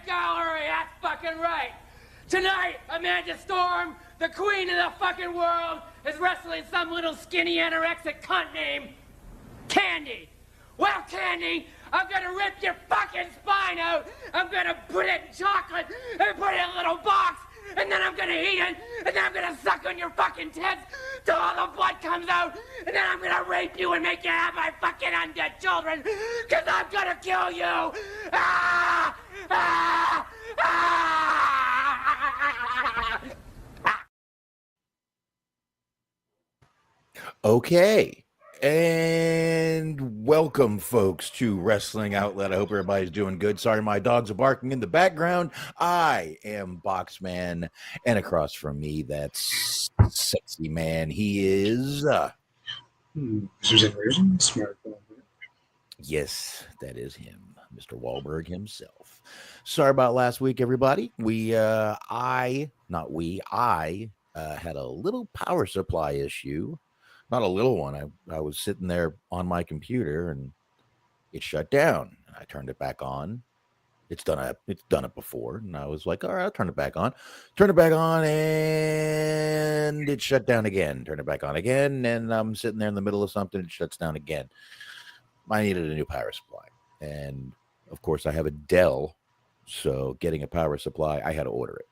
gallery, that's fucking right. Tonight, Amanda Storm, the queen of the fucking world, is wrestling some little skinny anorexic cunt named Candy. Well, Candy, I'm gonna rip your fucking spine out. I'm gonna put it in chocolate and put it in a little box. And then I'm gonna eat it. And then I'm gonna suck on your fucking tits till all the blood comes out. And then I'm gonna rape you and make you have my fucking undead children. Cause I'm gonna kill you. Ah! Ah! Ah! Okay. And welcome, folks, to Wrestling Outlet. I hope everybody's doing good. Sorry, my dogs are barking in the background. I am Boxman, and across from me, that's sexy man. He is... Smark. Yes, that is him, Mr. Wahlberg himself. Sorry about last week, everybody. I had a little power supply issue. Not a little one. I was sitting there on my computer and it shut down. I turned it back on. It's done it before. And I was like, all right, I'll turn it back on. Turn it back on and it shut down again. Turn it back on again. And I'm sitting there in the middle of something. It shuts down again. I needed a new power supply. And of course I have a Dell. So getting a power supply, I had to order it.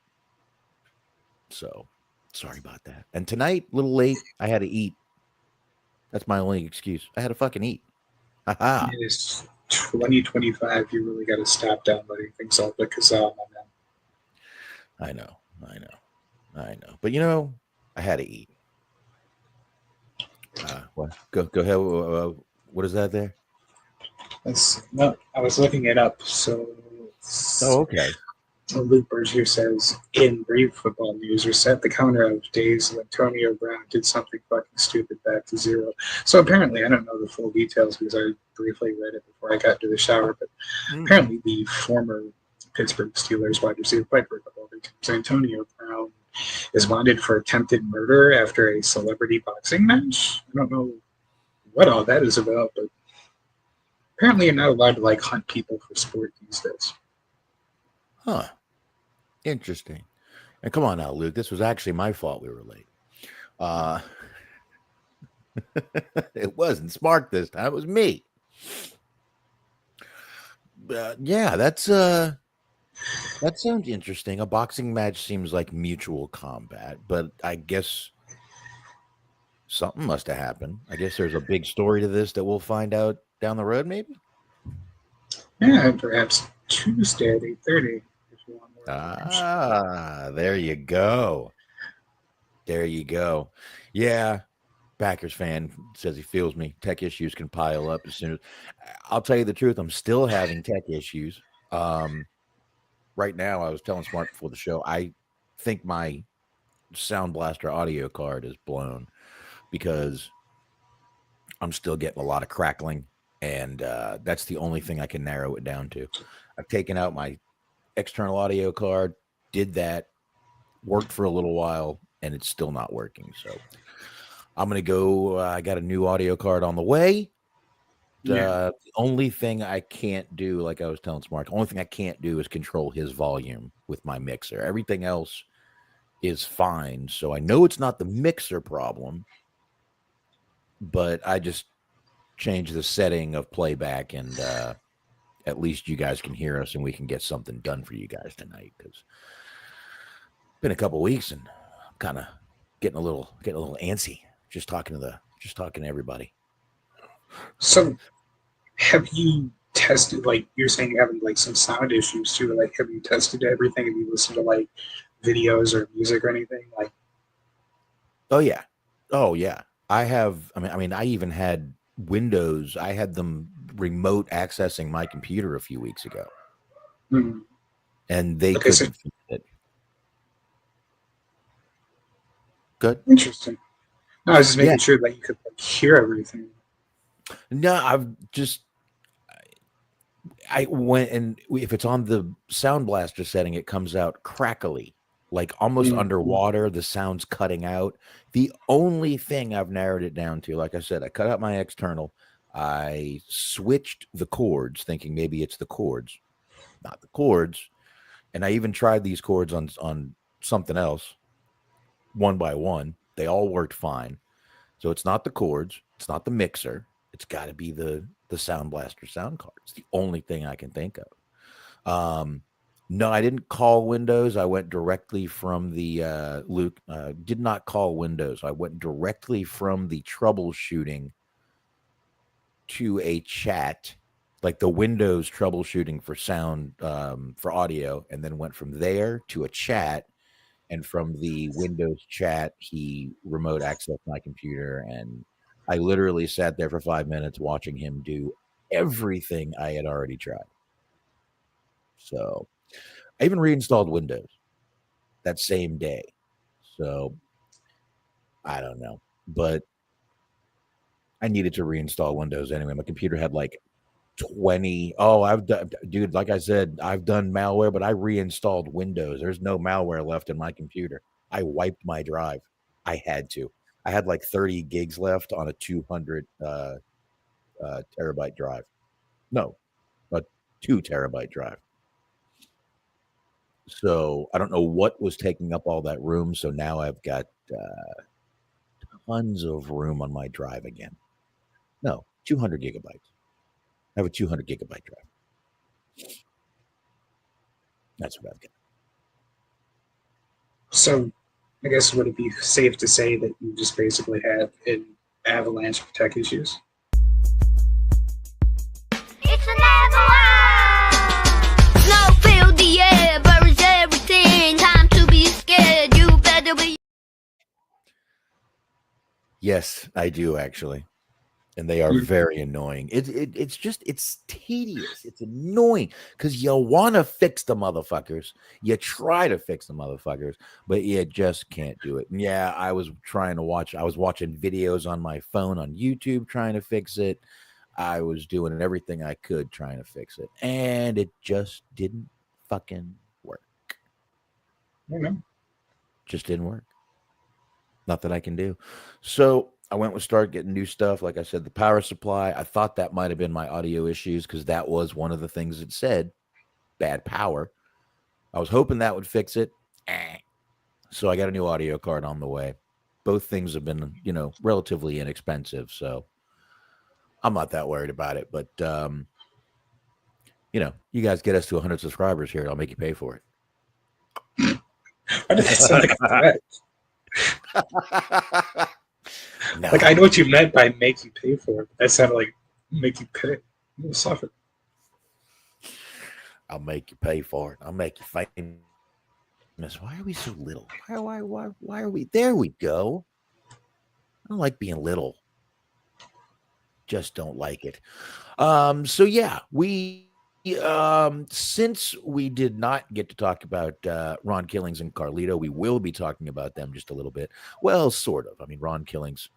So sorry about that. And tonight, a little late, I had to eat. That's my only excuse. I had to fucking eat. Haha. It is 2025. You really got to stop downloading things off the Kazaa, my man. I know. But I had to eat. What? Go ahead. What is that there? I was looking it up. So. Oh, okay. Luke Berger says, in brief football news, reset the counter of days when Antonio Brown did something fucking stupid back to 0. So apparently, I don't know the full details because I briefly read it before I got to the shower, but apparently the former Pittsburgh Steelers wide receiver, played for a couple of teams, Antonio Brown, is wanted for attempted murder after a celebrity boxing match. I don't know what all that is about, but apparently you're not allowed to hunt people for sport these days. Huh. Interesting. And come on now, Luke. This was actually my fault we were late. It wasn't Smark this time. It was me. Yeah, that sounds interesting. A boxing match seems like mutual combat, but I guess something must have happened. I guess there's a big story to this that we'll find out down the road, maybe? Yeah, perhaps Tuesday at 8:30. There you go. Yeah, Packers fan says he feels me. Tech issues can pile up as soon as... I'll tell you the truth, I'm still having tech issues. Right now, I was telling Smart before the show, I think my Sound Blaster audio card is blown because I'm still getting a lot of crackling, and that's the only thing I can narrow it down to. I've taken out my external audio card, did that, worked for a little while, and it's still not working. So I'm going to go, I got a new audio card on the way. The only thing I can't do, like I was telling Smart, the only thing I can't do is control his volume with my mixer. Everything else is fine. So I know it's not the mixer problem, but I just changed the setting of playback, and at least you guys can hear us and we can get something done for you guys tonight, because it's been a couple weeks and I'm kind of getting a little antsy just talking to everybody. So have you tested, you're saying you're having some sound issues too, have you tested everything? Have you listened to videos or music or anything? Oh yeah, I have. I even had Windows. I had them remote accessing my computer a few weeks ago, and they couldn't fix it. Good. Interesting. No, I was just making sure that you could hear everything. No, I went, and if it's on the Sound Blaster setting, it comes out crackly, almost underwater. The sound's cutting out. The only thing I've narrowed it down to, like I said, I cut out my external. I switched the cords, thinking maybe it's the cords, not the cords. And I even tried these cords on something else, one by one. They all worked fine. So it's not the cords, it's not the mixer. It's got to be the Sound Blaster sound card. It's the only thing I can think of. No, I didn't call Windows. I went directly from the Luke. Did not call Windows. I went directly from the troubleshooting to a chat, like the Windows troubleshooting for sound, for audio, and then went from there to a chat. And from the Windows chat, he remote accessed my computer, and I literally sat there for 5 minutes watching him do everything I had already tried. So I even reinstalled Windows that same day. So I don't know, but I needed to reinstall Windows anyway. My computer had like 20. Oh, I've done, dude, like I said, I've done malware, but I reinstalled Windows. There's no malware left in my computer. I wiped my drive. I had to. I had like 30 gigs left on a 200 terabyte drive. No, a 2 terabyte drive. So I don't know what was taking up all that room. So now I've got tons of room on my drive again. No, 200 gigabytes. I have a 200 gigabyte drive. That's what I've got. So I guess would it be safe to say that you just basically had an avalanche of tech issues? It's an avalanche! Snow filled the air, buries everything. Time to be scared, you better be. Yes, I do actually. And they are very annoying. It's just, it's tedious. It's annoying because you want to fix the motherfuckers. You try to fix the motherfuckers, but you just can't do it. And yeah, I was watching videos on my phone on YouTube trying to fix it. I was doing everything I could trying to fix it. And it just didn't fucking work. Just didn't work. Nothing I can do. So I went with start getting new stuff. Like I said, the power supply, I thought that might have been my audio issues because that was one of the things it said, bad power. I was hoping that would fix it. So I got a new audio card on the way. Both things have been, relatively inexpensive. So I'm not that worried about it. But, you guys get us to 100 subscribers here. I'll make you pay for it. Why did that sound like a threat? No. Like, I know what you meant by make you pay for it. That sounded like make you pay. You'll suffer. I'll make you pay for it. I'll make you famous. Why are we so little? Why are we? There we go. I don't like being little. Just don't like it. So yeah, we since we did not get to talk about Ron Killings and Carlito, we will be talking about them just a little bit. Well, sort of. I mean, Ron Killings,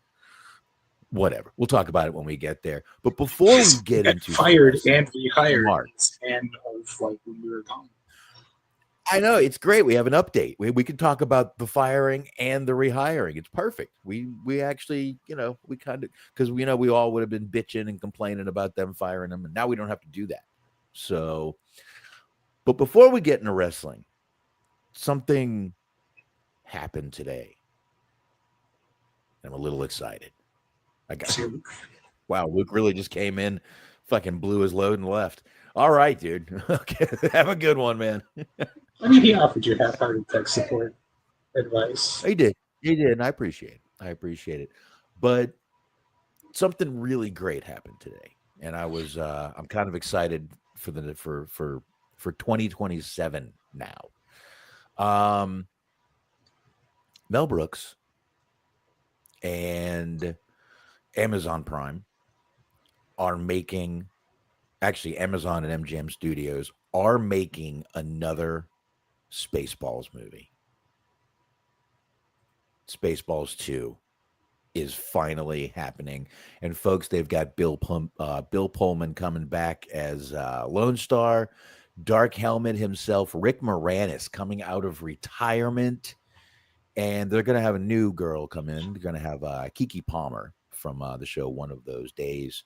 whatever. We'll talk about it when we get there. But before we get into fired and rehired, Mark, and of like when we were gone. I know it's great. We have an update. We can talk about the firing and the rehiring. It's perfect. We actually, we kind of, because we all would have been bitching and complaining about them firing them, and now we don't have to do that. So, but before we get into wrestling, something happened today. I'm a little excited. Wow, Luke really just came in, fucking blew his load and left. All right, dude. Okay, have a good one, man. I mean, he offered you half-hearted tech support advice. He did, and I appreciate it. But something really great happened today, and I'm kind of excited for 2027 now. Mel Brooks and Amazon Prime are making, actually Amazon and MGM Studios are making another Spaceballs movie. Spaceballs 2 is finally happening. And folks, they've got Bill Pullman coming back as Lone Star, Dark Helmet himself, Rick Moranis coming out of retirement. And they're going to have a new girl come in. They're going to have Kiki Palmer from the show One of Those Days.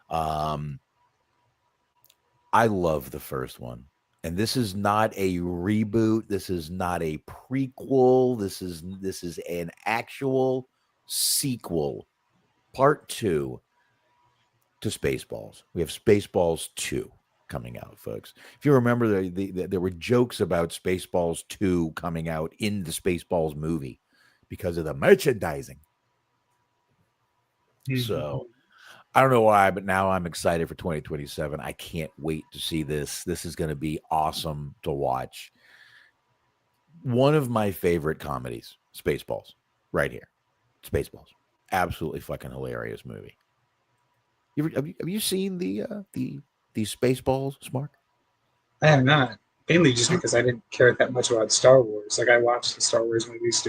I love the first one. And this is not a reboot. This is not a prequel. This is an actual sequel, part 2 to Spaceballs. We have Spaceballs 2 coming out, folks. If you remember, there were jokes about Spaceballs 2 coming out in the Spaceballs movie because of the merchandising. So I don't know why, but now I'm excited for 2027. I can't wait to see this. This is going to be awesome to watch. One of my favorite comedies, Spaceballs, right here. Spaceballs, absolutely fucking hilarious movie. Have you seen the Spaceballs, Smark? I have not. Mainly just because I didn't care that much about Star Wars. Like I watched the Star Wars movies,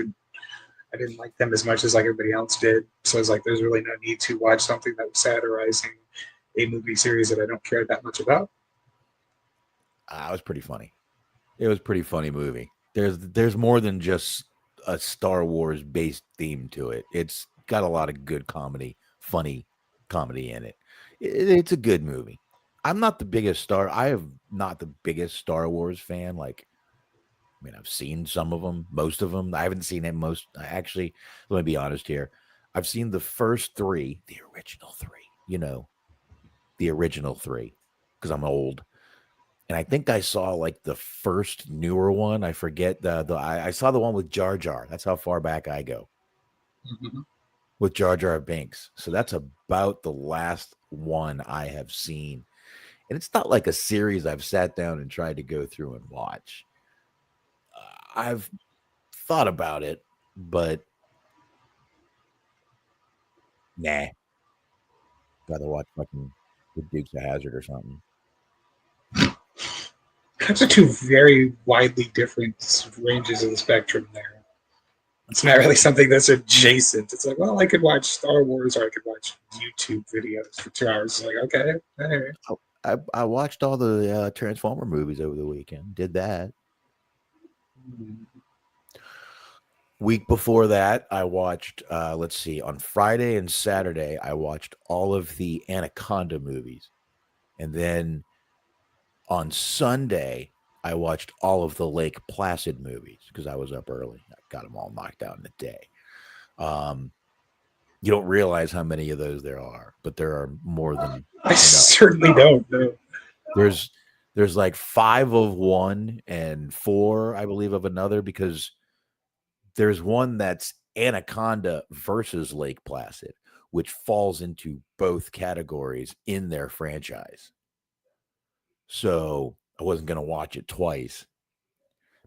I didn't like them as much as like everybody else did. So it's like there's really no need to watch something that was satirizing a movie series that I don't care that much about. It was pretty funny. It was a pretty funny movie. There's more than just a Star Wars based theme to it. It's got a lot of good comedy, funny comedy in it. It's a good movie. I am not the biggest Star Wars fan. Like, I mean, I've seen some of them, most of them. I haven't seen it most. Actually, let me be honest here. I've seen the first 3, the original 3. The original 3, because I'm old. And I think I saw like the first newer one. I forget I saw the one with Jar Jar. That's how far back I go. Mm-hmm. With Jar Jar Binks. So that's about the last one I have seen. And it's not like a series I've sat down and tried to go through and watch. I've thought about it, but nah. Gotta watch fucking The Dukes of Hazzard or something. Those are 2 very widely different ranges of the spectrum there. It's not really something that's adjacent. It's like, well, I could watch Star Wars or I could watch YouTube videos for 2 hours. It's like, okay, all right. I watched all the Transformer movies over the weekend. Did that. Week before that, I watched, let's see, on Friday and Saturday, I watched all of the Anaconda movies. And then on Sunday, I watched all of the Lake Placid movies because I was up early. I got them all knocked out in a day. You don't realize how many of those there are, but there are more than I certainly don't know. There's like 5 of one and 4, I believe, of another, because there's one that's Anaconda versus Lake Placid, which falls into both categories in their franchise. So I wasn't going to watch it twice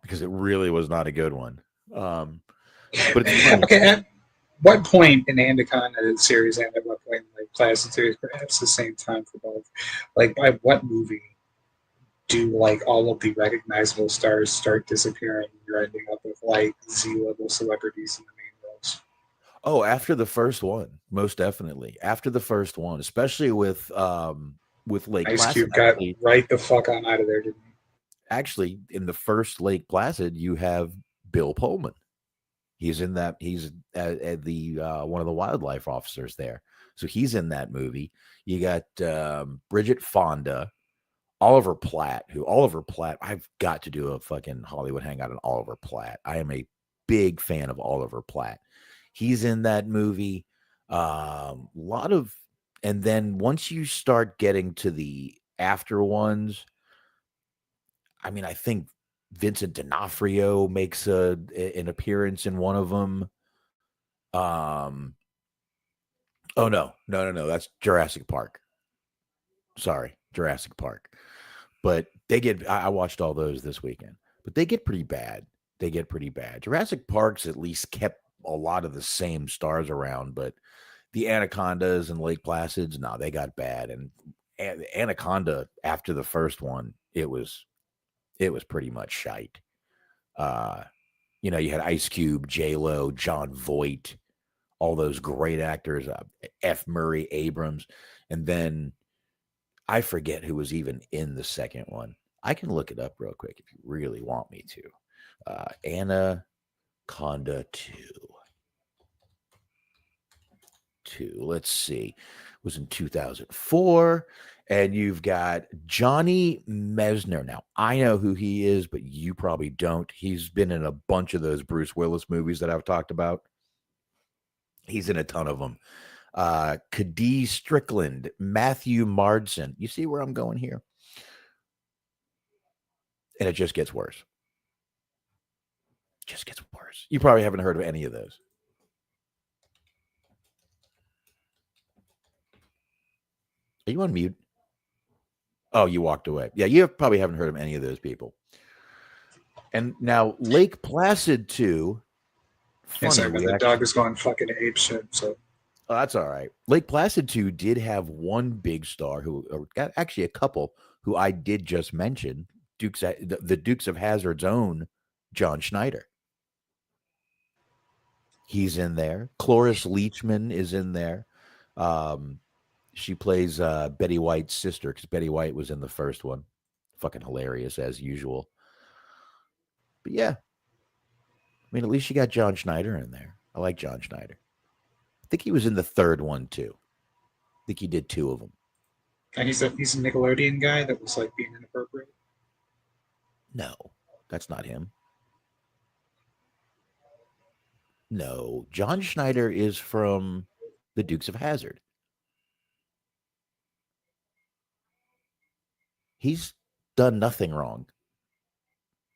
because it really was not a good one. But it's funny. Okay, at what point in Anaconda series and at what point in Lake Placid series, perhaps the same time for both, like by what movie do like all of the recognizable stars start disappearing and you're ending up with like Z-level celebrities in the main roles? Oh, after the first one, most definitely. After the first one, especially with Lake Ice Placid. Cube got right the fuck on out of there, didn't he? Actually, in the first Lake Placid, you have Bill Pullman. He's in that. He's at the one of the wildlife officers there. So he's in that movie. You got Bridget Fonda, Oliver Platt, I've got to do a fucking Hollywood hangout on Oliver Platt. I am a big fan of Oliver Platt. He's in that movie. And then once you start getting to the after ones, I mean, I think Vincent D'Onofrio makes an appearance in one of them. Oh no, that's Jurassic Park. Sorry, Jurassic Park. But I watched all those this weekend, but they get pretty bad. Jurassic Park's at least kept a lot of the same stars around, but the Anacondas and Lake Placids, no, they got bad. And Anaconda, after the first one, it was pretty much shite. You had Ice Cube, J-Lo, John Voight, all those great actors, F. Murray Abrams, and then I forget who was even in the second one. I can look it up real quick if you really want me to. Anaconda 2. Let's see. It was in 2004. And you've got Johnny Mesner. Now, I know who he is, but you probably don't. He's been in a bunch of those Bruce Willis movies that I've talked about. He's in a ton of them. Cadiz Strickland, Matthew Mardson. You see where I'm going here? And it just gets worse. Just gets worse. You probably haven't heard of any of those. Are you on mute? Oh, you walked away. Yeah, you probably haven't heard of any of those people. And now Lake Placid 2. Yes, the dog was going fucking ape shit. So that's all right. Lake Placid 2 did have one big star who got actually a couple who I did just mention. The Dukes of Hazzard's own John Schneider. He's in there. Cloris Leachman is in there. She plays Betty White's sister because Betty White was in the first one. Fucking hilarious as usual. But yeah. I mean, at least you got John Schneider in there. I like John Schneider. I think he was in the third one too. I think he did 2 of them. And he's a Nickelodeon guy that was like being inappropriate. No, that's not him. No, John Schneider is from the Dukes of Hazzard. He's done nothing wrong.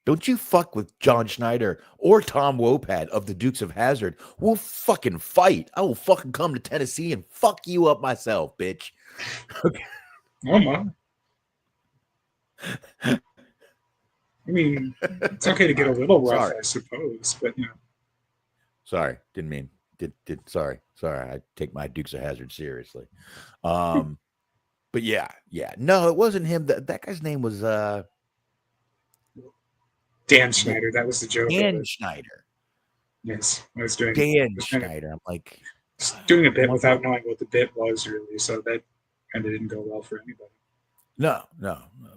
Don't you fuck with John Schneider or Tom Wopat of the Dukes of Hazzard. We'll fucking fight. I will fucking come to Tennessee and fuck you up myself, bitch. Okay. Oh, my. I mean, it's okay to get a little rough, I suppose, but you know. Sorry, didn't mean. Sorry. I take my Dukes of Hazzard seriously. But yeah. No, it wasn't him. That guy's name was Dan Schneider. That was the joke. Dan Schneider. Yes, I was doing Dan Schneider. I'm like doing a bit without knowing what the bit was really, so that kind of didn't go well for anybody. No.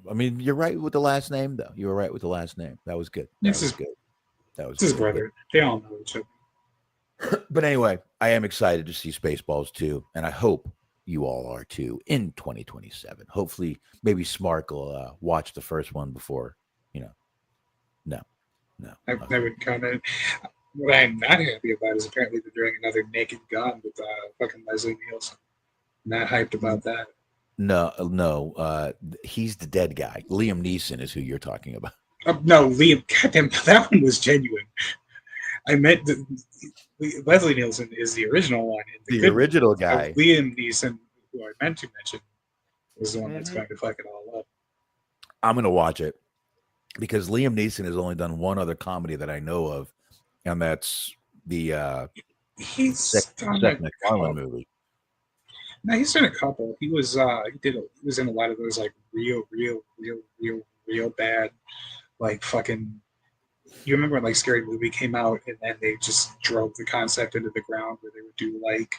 I mean, you're right with the last name, though. You were right with the last name. That was good. That was good. That was his brother. They all know each other. But anyway, I am excited to see Spaceballs 2, and I hope you all are too in 2027. Hopefully, maybe Smark will watch the first one before, No. I would comment. What I'm not happy about is apparently they're doing another Naked Gun with fucking Leslie Nielsen. Not hyped about that. No. He's the dead guy. Liam Neeson is who you're talking about. No, Liam. Goddamn, that one was genuine. I meant Leslie Nielsen is the original one. The original guy. Liam Neeson, who I meant to mention, was the one that's going to fuck it all up. I'm going to watch it because Liam Neeson has only done one other comedy that I know of, and that's the Seth MacFarlane movie. No, he's done a couple. He was he was in a lot of those like real bad, like fucking. You remember when like Scary Movie came out and then they just drove the concept into the ground where they would do like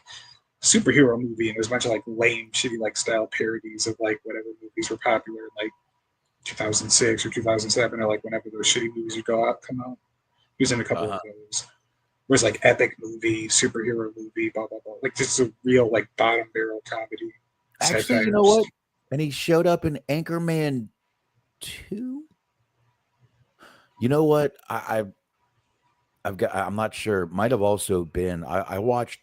superhero movie and it was a bunch of like lame, shitty like style parodies of like whatever movies were popular in like 2006 or 2007 or like whenever those shitty movies would come out. He was in a couple of those. It was like epic movie, superhero movie, blah blah blah. Like just a real like bottom barrel comedy. Actually, you know what? And he showed up in Anchorman 2. You know what? I'm not sure. Might have also been. I watched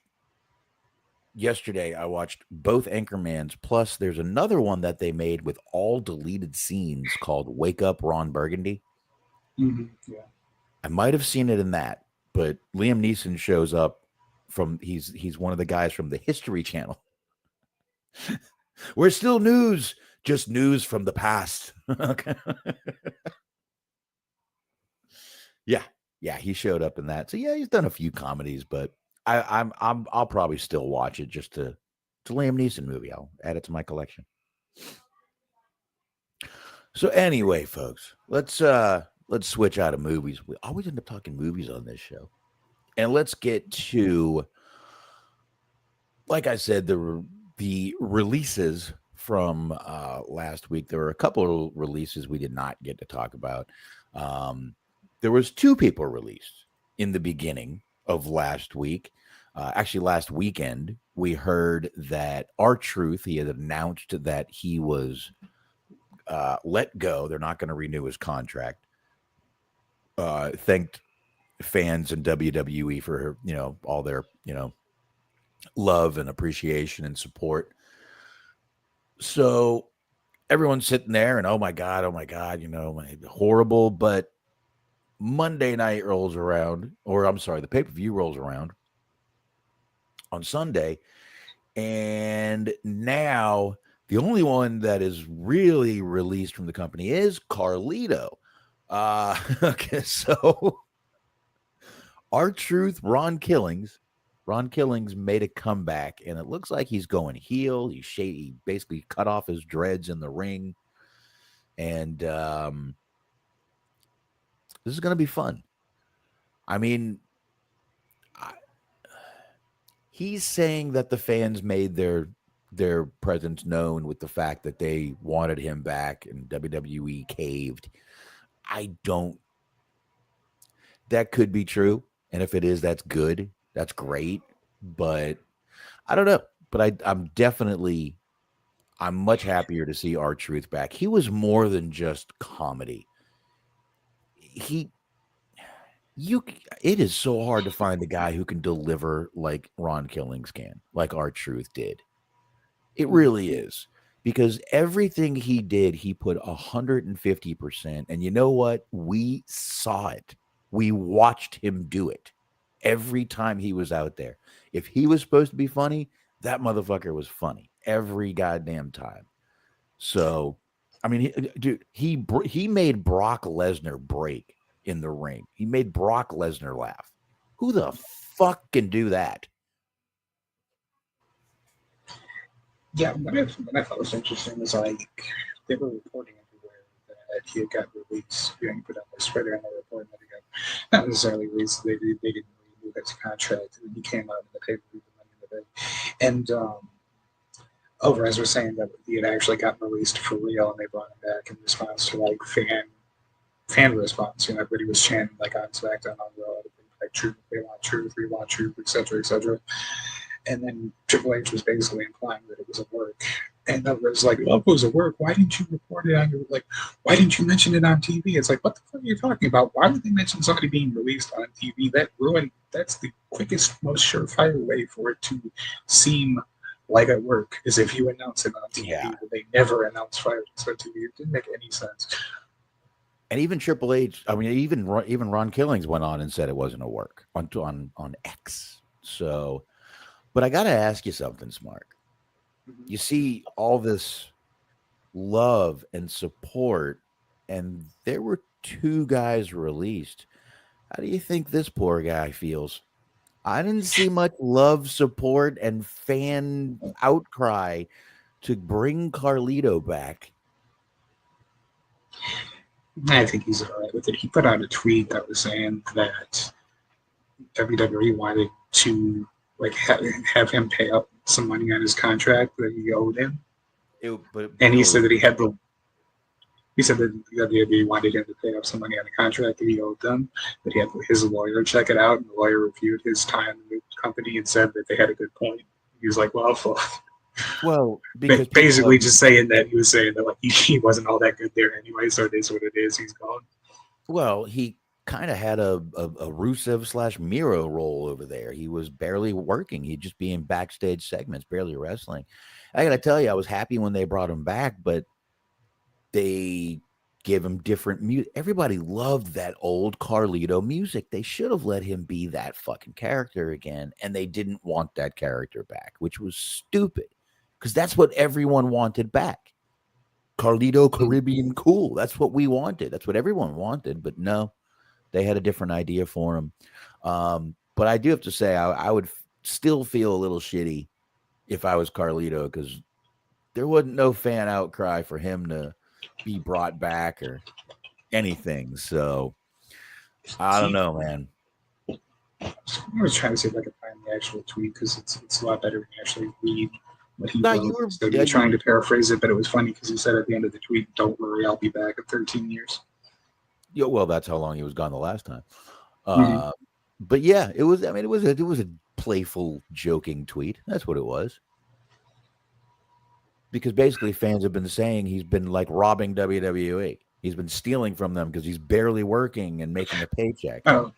yesterday. I watched both Anchormans. Plus, there's another one that they made with all deleted scenes called "Wake Up, Ron Burgundy." Mm-hmm. Yeah, I might have seen it in that, but Liam Neeson shows up from. He's one of the guys from the History Channel. We're still news, just news from the past. Okay. Yeah, he showed up in that. So yeah, he's done a few comedies, but I'll probably still watch it just to Liam Neeson movie. I'll add it to my collection. So anyway, folks, let's switch out of movies. We always end up talking movies on this show, and let's get to, like I said, the releases from last week. There were a couple of releases we did not get to talk about. There was 2 people released in the beginning of last week, actually last weekend, we heard that R-Truth, he had announced that he was let go. They're not going to renew his contract. Thanked fans in WWE for, all their, love and appreciation and support. So everyone's sitting there and, oh my God, horrible. But Monday night rolls around, or I'm sorry, the pay-per-view rolls around on Sunday. And now the only one that is really released from the company is Carlito. Okay, so R-Truth, Ron Killings made a comeback, and it looks like he's going heel. He basically cut off his dreads in the ring, and this is going to be fun. I mean, he's saying that the fans made their presence known with the fact that they wanted him back, and WWE caved. That could be true, and if it is, that's good. That's great, but I don't know. But I'm much happier to see R-Truth back. He was more than just comedy. It is so hard to find a guy who can deliver like Ron Killings can, like R-Truth did. It really is, because everything he did, he put 150%. And you know what? We saw it. We watched him do it. Every time he was out there. If he was supposed to be funny, that motherfucker was funny every goddamn time. So, I mean, he made Brock Lesnar break in the ring. He made Brock Lesnar laugh. Who the fuck can do that? Yeah, what I thought was interesting was like they were reporting everywhere that he had got released. He put out their Twitter and they reported that he got not necessarily released. They didn't renew his contract, and he came out in the pay-per-view the Monday in the day. And Alvarez was saying that he had actually gotten released for real, and they brought him back in response to like fan response. Everybody was chanting like on SmackDown on Raw, like truth, we want truth, etc., etc. And then Triple H was basically implying that it was a work. And Alvarez was like, well, if it was a work, why didn't you report it on your, why didn't you mention it on TV? It's like, what the fuck are you talking about? Why would they mention somebody being released on TV? That's the quickest, most surefire way for it to seem like a work, is if you announce it on TV. Yeah. But they never announced fights on TV. It didn't make any sense. And even Triple H, I mean, even Ron Killings went on and said it wasn't a work on X. So, but I got to ask you something, Smark. You see all this love and support, and there were 2 guys released. How do you think this poor guy feels? I didn't see much love, support, and fan outcry to bring Carlito back. I think he's all right with it. He put out a tweet that was saying that WWE wanted to have him pay up some money on his contract that he owed him. He said that he said that WWE wanted him to pay up some money on the contract that he owed them, that he had his lawyer check it out, and the lawyer reviewed his time in the company and said that they had a good point. He was like, well, because basically just saying that he was saying that he wasn't all that good there anyway, so it is what it is. He's gone. Well, he kind of had a Rusev / Miro role over there. He was barely working. He'd just be in backstage segments, barely wrestling. I got to tell you, I was happy when they brought him back, but they gave him different music. Everybody loved that old Carlito music. They should have let him be that fucking character again, and they didn't want that character back, which was stupid, because that's what everyone wanted back. Carlito Caribbean cool. That's what we wanted. That's what everyone wanted, but no. They had a different idea for him. But I do have to say, I would still feel a little shitty if I was Carlito, because there wasn't no fan outcry for him to be brought back or anything. So I don't know, man. I was trying to see if I could find the actual tweet, because it's a lot better when you actually read what he wrote. You're trying to paraphrase it, but it was funny because he said at the end of the tweet, "Don't worry, I'll be back in 13 years." Yeah, well, that's how long he was gone the last time. But yeah, it was. I mean, it was a playful, joking tweet. That's what it was. Because basically fans have been saying he's been like robbing WWE. He's been stealing from them because he's barely working and making a paycheck. Oh,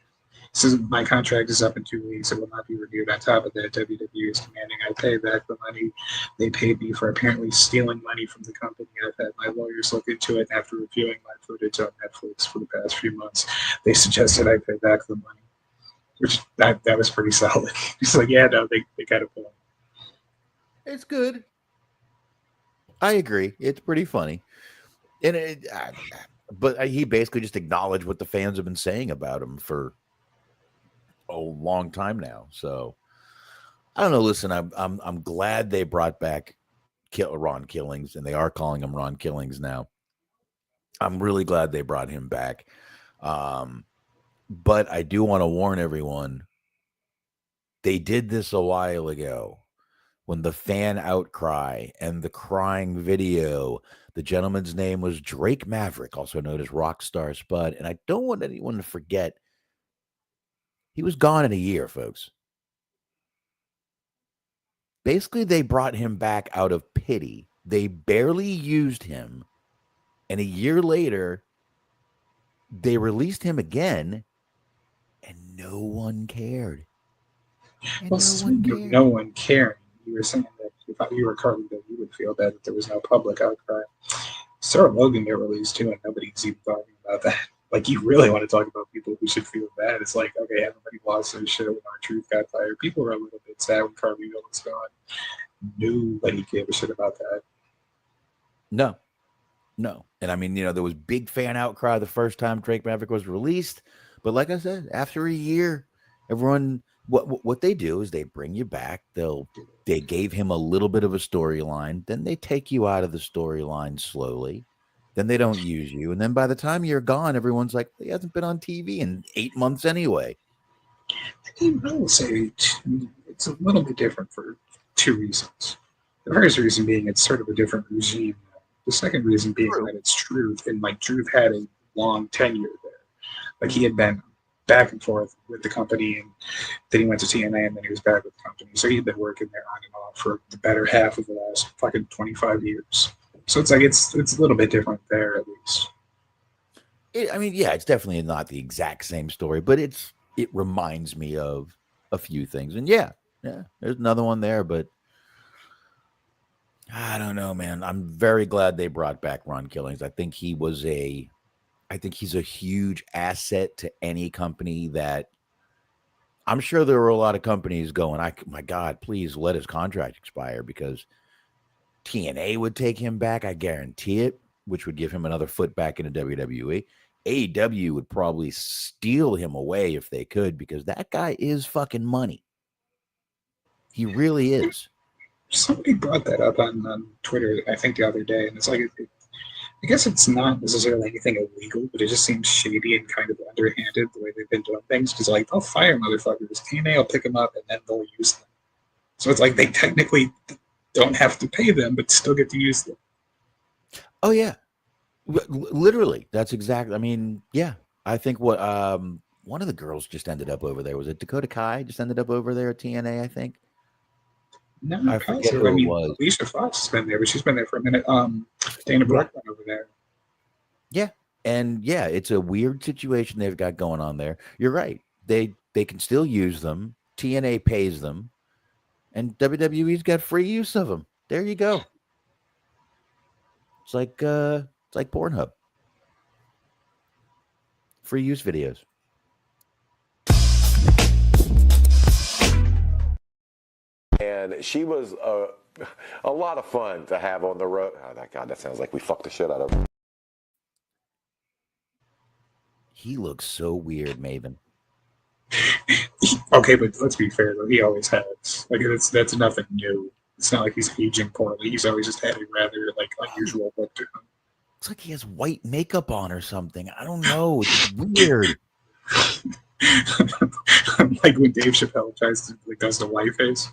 so my contract is up in 2 weeks. It will not be renewed. On top of that, WWE is demanding I pay back the money they paid me for apparently stealing money from the company. I've had my lawyers look into it, and after reviewing my footage on Netflix for the past few months, they suggested I pay back the money, which that was pretty solid. He's like, yeah, no, they got to pay. It's good. I agree. It's pretty funny. And but he basically just acknowledged what the fans have been saying about him for a long time now. So I don't know. Listen, I'm glad they brought back Ron Killings, and they are calling him Ron Killings now. I'm really glad they brought him back. But I do want to warn everyone. They did this a while ago when the fan outcry and the crying video. The gentleman's name was Drake Maverick, also known as Rockstar Spud. And I don't want anyone to forget, he was gone in a year, folks. Basically, they brought him back out of pity. They barely used him. And a year later, they released him again, and no one cared. And no one caring. You were saying that if you were Carlito, you would feel bad that there was no public outcry. Sarah Logan got released too, and nobody's even talking about that. Like, you really want to talk about people who should feel bad. It's like, okay, everybody lost their shit when R-Truth got fired. People were a little bit sad when Carlito was gone. Nobody gave a shit about that. No. And I mean, there was big fan outcry the first time Drake Maverick was released. But like I said, after a year, everyone, what they do is they bring you back. They gave him a little bit of a storyline. Then they take you out of the storyline slowly. Then they don't use you. And then by the time you're gone, everyone's like, he hasn't been on TV in 8 months anyway. I will say it's a little bit different for two reasons. The first reason being it's sort of a different regime. The second reason being that it's Truth, and like Truth had a long tenure there. Like, he had been back and forth with the company, and then he went to TNA, and then he was back with the company. So he'd been working there on and off for the better half of the last fucking 25 years. So it's like it's a little bit different there, at least. It's definitely not the exact same story, but it reminds me of a few things. And yeah, there's another one there, but I don't know, man. I'm very glad they brought back Ron Killings. I think he's a huge asset to any company that I'm sure there were a lot of companies going, my God, please let his contract expire, because TNA would take him back. I guarantee it, which would give him another foot back into WWE. AEW would probably steal him away if they could, because that guy is fucking money. He really is. Somebody brought that up on Twitter, I think, the other day, and it's like, I guess it's not necessarily anything illegal, but it just seems shady and kind of underhanded the way they've been doing things. Because, like, they'll fire motherfuckers, TNA will pick them up, and then they'll use them. So it's like they technically don't have to pay them, but still get to use them. Oh yeah, literally. That's exactly. I mean, yeah. I think what one of the girls just ended up over there. Was it Dakota Kai? Just ended up over there at TNA, I think. No, I forget who it was. Alicia Fox has been there, but she's been there for a minute. Dana Brooke went over there. Yeah, and yeah, it's a weird situation they've got going on there. You're right. They can still use them. TNA pays them, and WWE's got free use of them. There you go. It's like Pornhub. Free use videos. And she was a lot of fun to have on the road. Oh, God, that sounds like we fucked the shit out of her. He looks so weird, Maven. Okay, but let's be fair, though. He always has. Like, that's nothing new. It's not like he's aging poorly. He's always just had a rather, like, unusual look to him. Looks like he has white makeup on or something. I don't know. It's weird. Like when Dave Chappelle tries to, like, does the white face.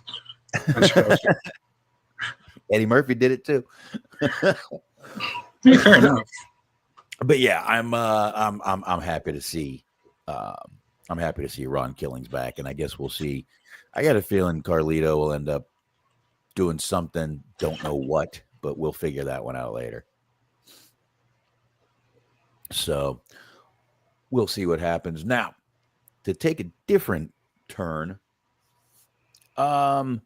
Eddie Murphy did it too. Hey, fair enough. But yeah, I'm happy to see I'm happy to see Ron Killing's back, and I guess we'll see. I got a feeling Carlito will end up doing something. Don't know what, but we'll figure that one out later. So we'll see what happens. Now, to take a different turn, the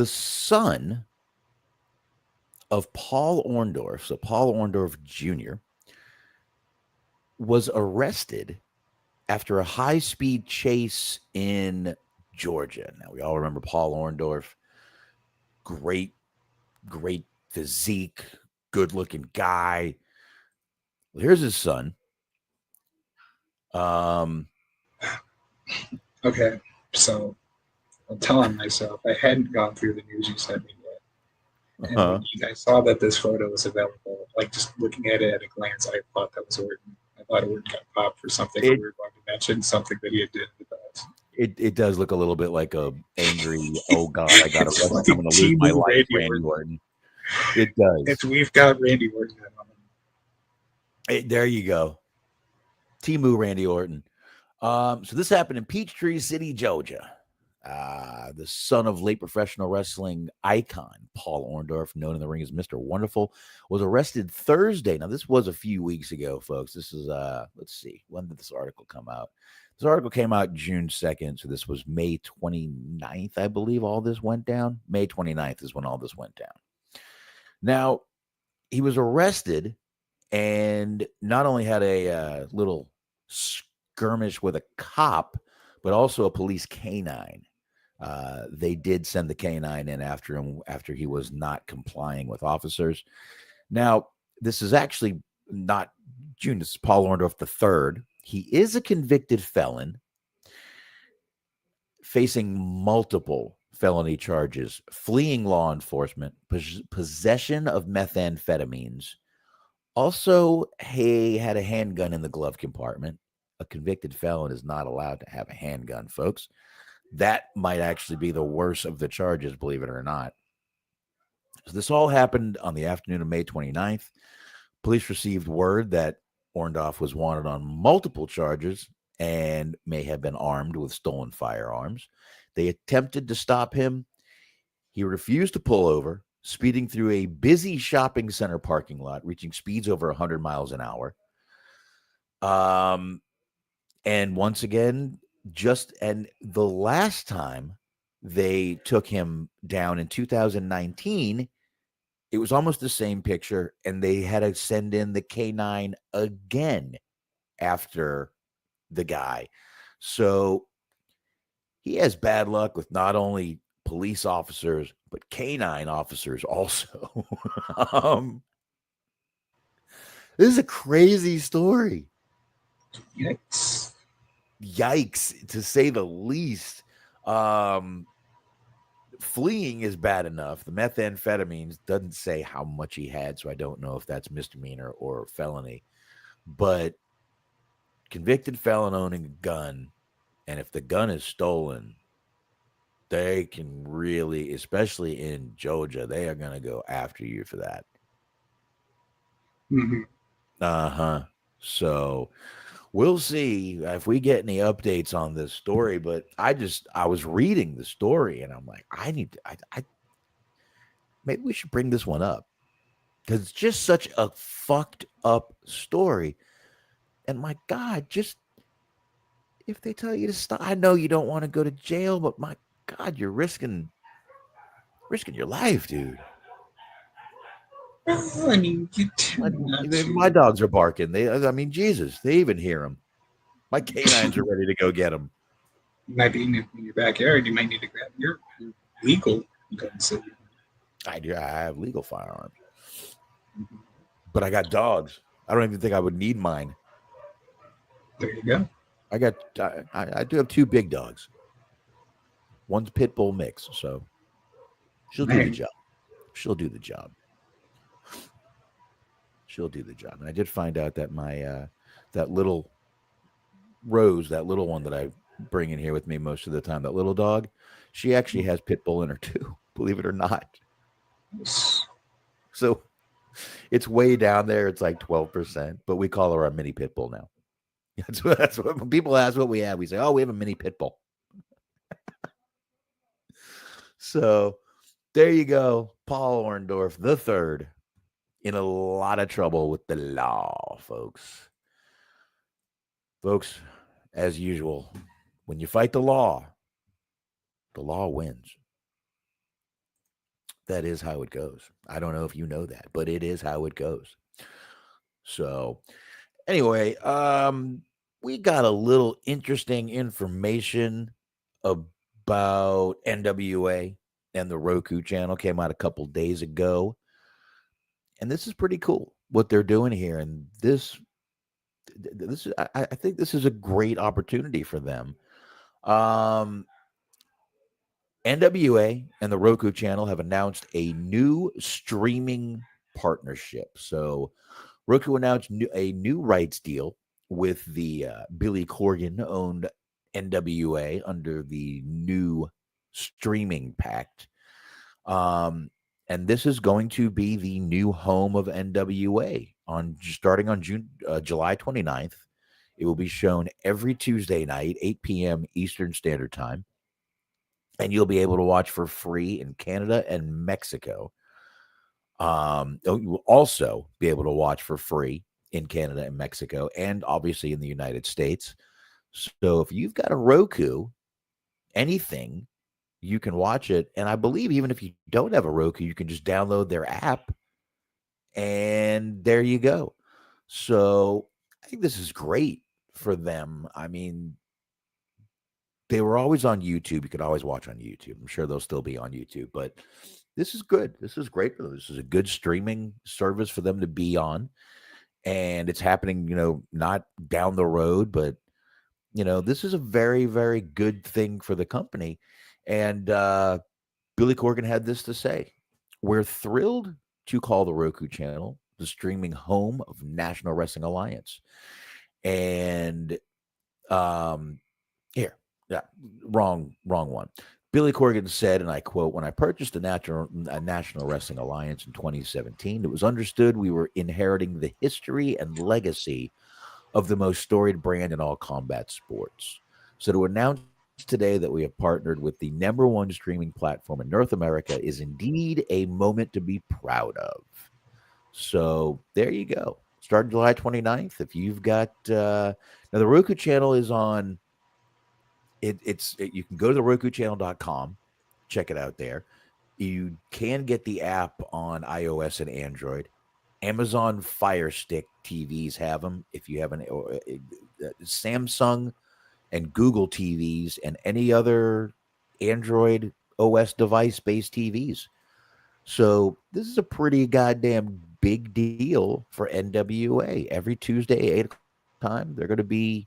son of Paul Orndorff, so Paul Orndorff Jr., was arrested after a high-speed chase in Georgia. Now, we all remember Paul Orndorff, great physique, good-looking guy. Well, here's his son. Okay, so I'm telling myself I hadn't gone through the news you sent me yet. And when I saw that this photo was available, like just looking at it at a glance, I thought that was Orton. I thought Orton got popped for something we were going to mention, something that he had did in the past. It does look a little bit like a angry, oh God, I got to I'm going to lose my life, Randy Orton. It does. We've got Randy Orton on him. There you go. Temu Randy Orton. So this happened in Peachtree City, Georgia. The son of late professional wrestling icon Paul Orndorff, known in the ring as Mr. Wonderful, was arrested Thursday. Now, this was a few weeks ago, folks. This is, let's see, when did this article come out? This article came out June 2nd, so this was May 29th, I believe all this went down. May 29th is when all this went down. Now, he was arrested and not only had a little skirmish with a cop, but also a police canine. They did send the canine in after him after he was not complying with officers. Now, this is actually not June. This is Paul Orndorff III. He is a convicted felon facing multiple felony charges, fleeing law enforcement, possession of methamphetamines. Also, he had a handgun in the glove compartment. A convicted felon is not allowed to have a handgun, folks. That might actually be the worst of the charges, believe it or not. So this all happened on the afternoon of May 29th. Police received word that Orndorff was wanted on multiple charges and may have been armed with stolen firearms. They attempted to stop him. He refused to pull over, speeding through a busy shopping center parking lot, reaching speeds over 100 miles an hour. And once again, the last time they took him down in 2019, it was almost the same picture, and they had to send in the canine again after the guy. So he has bad luck with not only police officers, but canine officers also. This is a crazy story. Yikes, to say the least. Fleeing is bad enough. The methamphetamines doesn't say how much he had, so I don't know if that's misdemeanor or felony. But convicted felon owning a gun, and if the gun is stolen, they can really, especially in Georgia, they are going to go after you for that. Mm-hmm. So we'll see if we get any updates on this story, but I was reading the story and I'm like, maybe we should bring this one up because it's just such a fucked up story. And my God, just if they tell you to stop, I know you don't want to go to jail, but my God, you're risking your life, dude. Well, I mean, my dogs are barking. Jesus, they even hear them. My canines are ready to go get them. You might be in your backyard. You might need to grab your legal guns. I do. I have legal firearms, but I got dogs. I don't even think I would need mine. There you go. I do have two big dogs. One's pit bull mix, so she'll do the job. She'll do the job. And I did find out that my that little Rose, that little one that I bring in here with me most of the time, that little dog, she actually has pit bull in her too, believe it or not. So it's way down there. It's like 12%, but we call her our mini pit bull now. That's what when people ask what we have. We say, "Oh, we have a mini pit bull." So there you go, Paul Orndorff the third, in a lot of trouble with the law, folks. Folks, as usual, when you fight the law wins. That is how it goes. I don't know if you know that, but it is how it goes. So anyway, we got a little interesting information about NWA and the Roku channel. Came out a couple days ago. And this is pretty cool what they're doing here. And I think this is a great opportunity for them. NWA and the Roku channel have announced a new streaming partnership. So Roku announced a new rights deal with the Billy Corgan-owned NWA under the new streaming pact. And this is going to be the new home of NWA starting on July 29th. It will be shown every Tuesday night, 8 p.m. Eastern Standard Time. And you'll be able to watch for free in Canada and Mexico. You will also be able to watch for free in Canada and Mexico, and obviously in the United States. So if you've got a Roku, anything, you can watch it. And I believe even if you don't have a Roku, you can just download their app, and there you go. So I think this is great for them. I mean, they were always on YouTube. You could always watch on YouTube. I'm sure they'll still be on YouTube, but this is good. This is great for them. This is a good streaming service for them to be on. And it's happening, not down the road, but, this is a very, very good thing for the company. And Billy Corgan had this to say: "We're thrilled to call the Roku channel the streaming home of National Wrestling Alliance." And wrong one. Billy Corgan said, and I quote, "When I purchased the National Wrestling Alliance in 2017, it was understood we were inheriting the history and legacy of the most storied brand in all combat sports. So to announce today that we have partnered with the #1 streaming platform in North America is indeed a moment to be proud of." So there you go. Starting July 29th. If you've got now the Roku channel is on. You can go to the RokuChannel.com, check it out there. You can get the app on iOS and Android. Amazon Fire Stick TVs have them. If you have Samsung and Google TVs and any other Android OS device-based TVs. So this is a pretty goddamn big deal for NWA. Every Tuesday, 8 o'clock time, they're going to be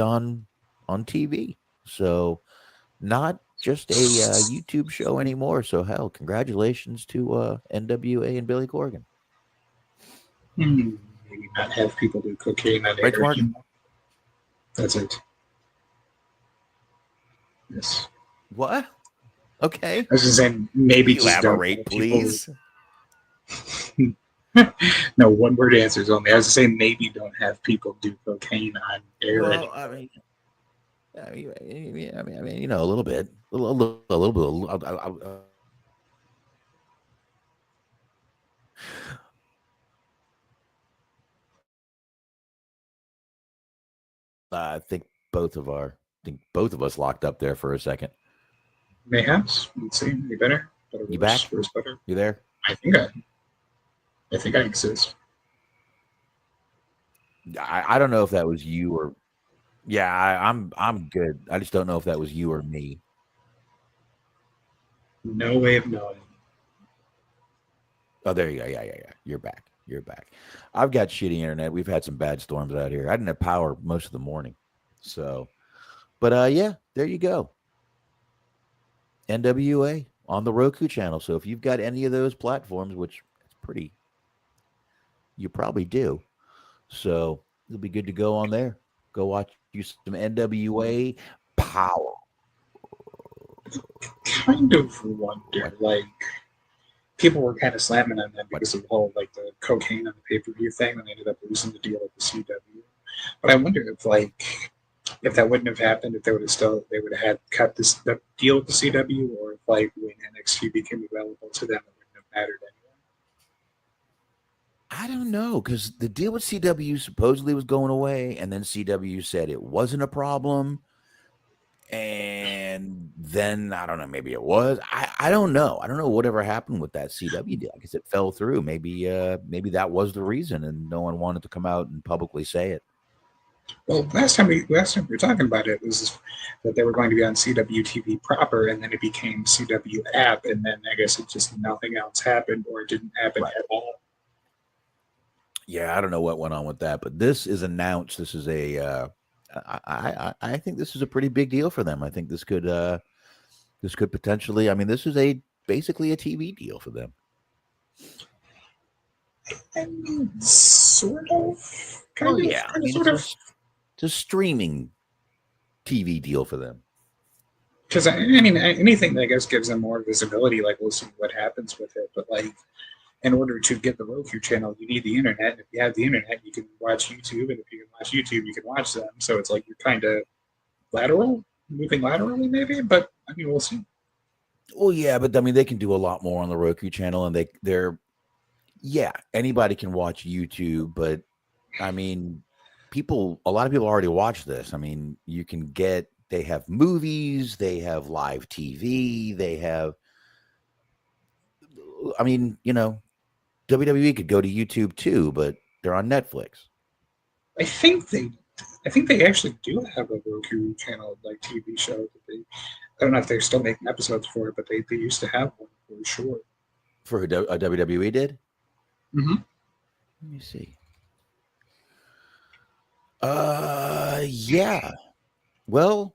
on TV. So not just a YouTube show anymore. So hell, congratulations to NWA and Billy Corgan. Maybe not have people do cocaine that Right, area. Mark? That's it. Yes. What? Okay. I was just saying, maybe just Elaborate, don't people- please. No, one word answers only. I was just saying, maybe don't have people do cocaine on air. Well, I mean, a little bit, a little bit. I think both of us locked up there for a second. Mayhaps. Let's see. You better? Better You worse, back? worse, better. You there? I think I exist. I don't know if that was you or. Yeah, I'm good. I just don't know if that was you or me. No way of knowing. Oh, there you go. Yeah. You're back. I've got shitty internet. We've had some bad storms out here. I didn't have power most of the morning. So, but yeah, there you go. NWA on the Roku channel. So if you've got any of those platforms, which it's pretty, you probably do. So it'll be good to go on there. Go watch you some NWA power. Kind of wonder, like, people were kind of slamming on that because of the whole, like, the cocaine on the pay-per-view thing, and they ended up losing the deal with the CW. But I wonder if that wouldn't have happened, if they would have had cut the deal with the CW, or if when NXT became available to them, it wouldn't have mattered I don't know, because the deal with CW supposedly was going away, and then CW said it wasn't a problem. And then I don't know, maybe it was. I don't know. I don't know whatever happened with that CW deal. I guess it fell through. Maybe that was the reason, and no one wanted to come out and publicly say it. Well, last time we were talking about it was that they were going to be on CW TV proper, and then it became CW app, and then I guess it just nothing else happened, or it didn't happen at all. Yeah, I don't know what went on with that, but this is announced. This is a I think this is a pretty big deal for them. I think this could potentially. I mean, this is basically a TV deal for them. I mean, sort of. Yeah, I mean, it's a streaming TV deal for them. Because I mean, anything that I guess gives them more visibility, we'll see what happens with it. But in order to get the Roku channel, you need the internet. And if you have the internet, you can watch YouTube. And if you can watch YouTube, you can watch them. So it's you're kind of moving laterally maybe. But I mean, we'll see. Well, yeah, but I mean, they can do a lot more on the Roku channel, and anybody can watch YouTube. But I mean, a lot of people already watch this. I mean, they have movies, they have live TV, they have. I mean, WWE could go to YouTube too, but they're on Netflix. I think they actually do have a Roku channel TV show that I don't know if they're still making episodes for it, but they used to have one for sure. For a WWE did? Mm-hmm. Let me see. Yeah. Well,